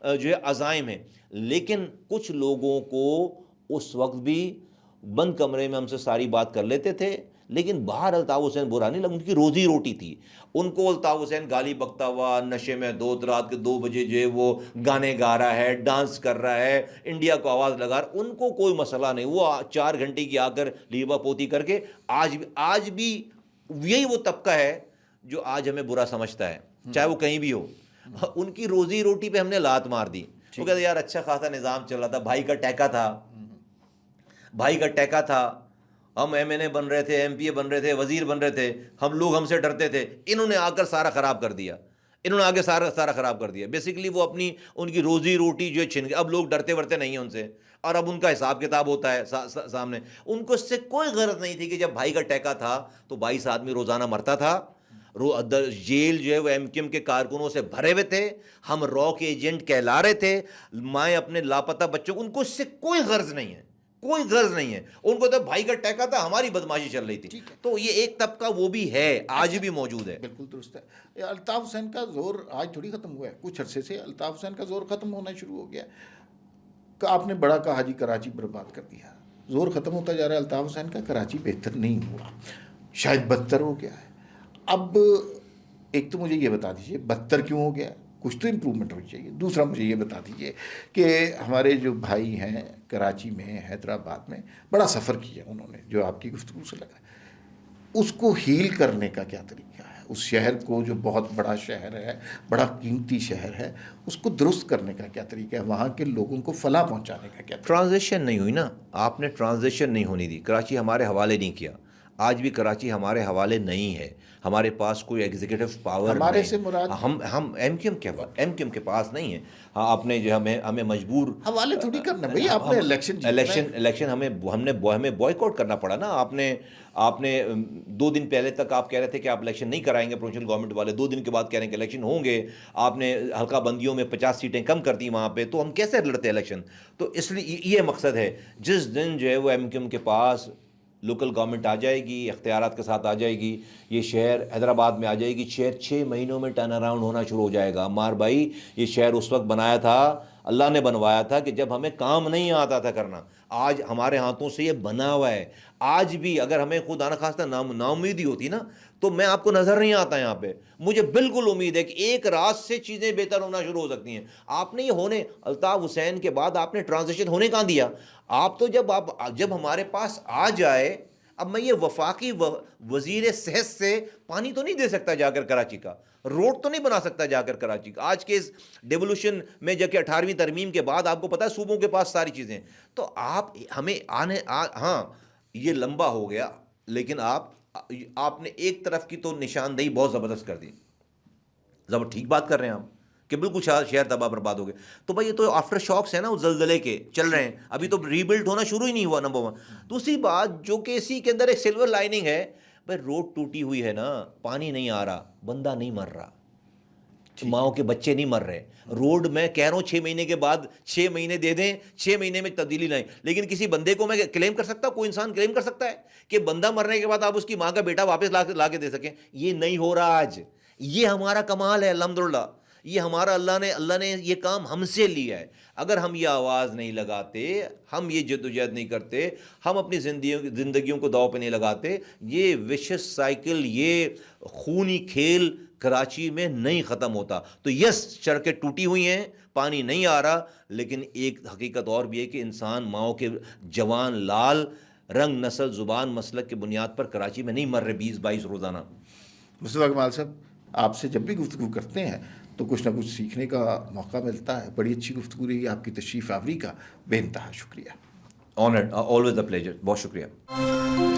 [SPEAKER 2] جو ہے عزائم ہیں. لیکن کچھ لوگوں کو اس وقت بھی بند کمرے میں ہم سے ساری بات کر لیتے تھے، لیکن باہر الطاف حسین برا نہیں لگا. ان کی روزی روٹی تھی. ان کو الطاف حسین گالی بکتا ہوا نشے میں رات کے 2 بجے جو ہے وہ گانے گا رہا ہے، ڈانس کر رہا ہے، انڈیا کو آواز لگا رہا، ان کو کوئی مسئلہ نہیں. وہ 4 گھنٹے کی آ کر لیبا پوتی کر کے آج بھی یہی وہ طبقہ ہے جو آج ہمیں برا سمجھتا ہے، چاہے وہ کہیں بھی ہو. ان کی روزی روٹی پہ ہم نے لات مار دی. وہ کہتے یار اچھا خاصا نظام چل رہا تھا، بھائی کا ٹیکا تھا، ہم ایم این اے بن رہے تھے، ایم پی اے بن رہے تھے، وزیر بن رہے تھے، ہم سے ڈرتے تھے. انہوں نے آ کر سارا خراب کر دیا. بیسیکلی وہ ان کی روزی روٹی جو چھن گئی. اب لوگ ڈرتے ورتے نہیں ہیں ان سے، اور اب ان کا حساب کتاب ہوتا ہے سامنے. ان کو اس سے کوئی غرض نہیں تھی کہ جب بھائی کا ٹیکا تھا تو 22 آدمی روزانہ مرتا تھا. جیل جو ہے وہ ایم کیو ایم کے کارکنوں سے بھرے ہوئے تھے. ہم را کے ایجنٹ کہلا رہے تھے. مائیں اپنے لاپتہ بچوں کو، ان کو اس سے کوئی غرض نہیں ہے. ان کو تو بھائی کا ٹیکا تھا، ہماری بدماشی چل رہی تھی. تو یہ ایک طبقہ وہ بھی ہے، آج بھی موجود ہے.
[SPEAKER 1] بالکل درست ہے. الطاف حسین کا زور آج تھوڑی ختم ہوا ہے. کچھ عرصے سے الطاف حسین کا زور ختم ہونا شروع ہو گیا. آپ نے بڑا کہا جی کراچی برباد کر دیا، زور ختم ہوتا جا رہا ہے الطاف حسین کا. کراچی بہتر نہیں ہوا، شاید بدتر ہو گیا ہے. اب ایک تو مجھے یہ بتا دیجیے بدتر کیوں ہو گیا، کچھ تو امپرومنٹ ہونی چاہیے. دوسرا مجھے یہ بتا دیجیے کہ ہمارے جو بھائی ہیں کراچی میں، حیدرآباد میں بڑا سفر کیا انہوں نے، جو آپ کی گفتگو سے لگا، اس کو ہیل کرنے کا کیا طریقہ ہے؟ اس شہر کو جو بہت بڑا شہر ہے، بڑا قیمتی شہر ہے، اس کو درست کرنے کا کیا طریقہ ہے؟ وہاں کے لوگوں کو فلاح پہنچانے کا کیا طریقہ؟
[SPEAKER 2] ٹرانزیشن نہیں ہوئی نا. آپ نے ٹرانزیشن نہیں ہونی دی. کراچی ہمارے حوالے نہیں کیا. آج بھی کراچی ہمارے حوالے نہیں ہے. ہمارے پاس کوئی ایگزیکٹو پاور
[SPEAKER 1] ہمارے سے مراد
[SPEAKER 2] ہم ایم کیو ایم کے پاس نہیں ہے. ہاں آپ نے جو ہمیں مجبور
[SPEAKER 1] حوالے تھوڑی کرنا بھائی. آپ نے
[SPEAKER 2] الیکشن ہمیں بوائیکاٹ کرنا پڑا نا. آپ نے 2 دن پہلے تک آپ کہہ رہے تھے کہ آپ الیکشن نہیں کرائیں گے پروونشل گورنمنٹ والے. 2 دن کے بعد کہہ رہے ہیں کہ الیکشن ہوں گے. آپ نے حلقہ بندیوں میں 50 سیٹیں کم کر دی وہاں پہ. تو ہم کیسے لڑتے الیکشن؟ تو اس لیے یہ مقصد ہے. جس دن جو ہے وہ ایم کیو ایم کے پاس لوکل گورنمنٹ آ جائے گی، اختیارات کے ساتھ آ جائے گی، یہ شہر حیدرآباد میں آ جائے گی، شہر 6 مہینوں میں ٹرن اراؤنڈ ہونا شروع ہو جائے گا. عمار بھائی یہ شہر اس وقت بنایا تھا، اللہ نے بنوایا تھا کہ جب ہمیں کام نہیں آتا تھا کرنا. آج ہمارے ہاتھوں سے یہ بنا ہوا ہے. آج بھی اگر ہمیں خدا نخواستہ ناامیدی ہوتی نا تو میں آپ کو نظر نہیں آتا یہاں پہ. مجھے بالکل امید ہے کہ ایک رات سے چیزیں بہتر ہونا شروع ہو سکتی ہیں. آپ نے یہ ہونے الطاف حسین کے بعد آپ نے ٹرانزیشن ہونے کہاں دیا؟ آپ تو جب ہمارے پاس آ جائے، اب میں یہ وفاقی وزیر صحت سے پانی تو نہیں دے سکتا جا کر کراچی کا، روڈ تو نہیں بنا سکتا جا کر کراچی کا. آج کے اس ڈیولوشن میں جب کہ 18ویں ترمیم کے بعد آپ کو پتا ہے صوبوں کے پاس ساری چیزیں، تو آپ ہمیں ہاں یہ لمبا ہو گیا، لیکن آپ نے ایک طرف کی تو نشاندہی بہت زبردست کر دی. ٹھیک بات کر رہے ہیں آپ کہ بالکل شہر تباہ برباد ہو گئے. تو بھائی یہ تو آفٹر شاکس ہیں نا، اس زلزلے کے چل رہے ہیں، ابھی تو ری بلڈ ہونا شروع ہی نہیں ہوا. نمبر 1. دوسری بات جو کہ اسی کے اندر ایک سلور لائننگ ہے، بھائی روڈ ٹوٹی ہوئی ہے نا، پانی نہیں آ رہا، بندہ نہیں مر رہا، ماؤں کے بچے نہیں مر رہے. روڈ میں کہہ رہا ہوں 6 مہینے کے بعد 6 مہینے دے دیں، 6 مہینے میں تبدیلی لائیں، لیکن کسی بندے کو میں کلیم کر سکتا ہوں، کوئی انسان کلیم کر سکتا ہے کہ بندہ مرنے کے بعد آپ اس کی ماں کا بیٹا واپس لا کے دے سکیں؟ یہ نہیں ہو رہا آج. یہ ہمارا کمال ہے الحمدللہ. یہ ہمارا اللہ نے یہ کام ہم سے لیا ہے. اگر ہم یہ آواز نہیں لگاتے، ہم یہ جدوجہد نہیں کرتے، ہم اپنی زندگیوں کو داؤ پہ نہیں لگاتے، یہ وشس سائیکل، یہ خونی کھیل کراچی میں نہیں ختم ہوتا. تو یس، سڑکیں ٹوٹی ہوئی ہیں، پانی نہیں آ رہا، لیکن ایک حقیقت اور بھی ہے کہ انسان ماؤں کے جوان لال رنگ، نسل، زبان، مسلک کی بنیاد پر کراچی میں نہیں مر رہے 20-22 روزانہ.
[SPEAKER 1] مصطفیٰ کمال صاحب، آپ سے جب بھی گفتگو کرتے ہیں تو کچھ نہ کچھ سیکھنے کا موقع ملتا ہے. بڑی اچھی گفتگو رہی، آپ کی تشریف آوری کا بے انتہا شکریہ.
[SPEAKER 2] Honoured, always a pleasure. بہت شکریہ.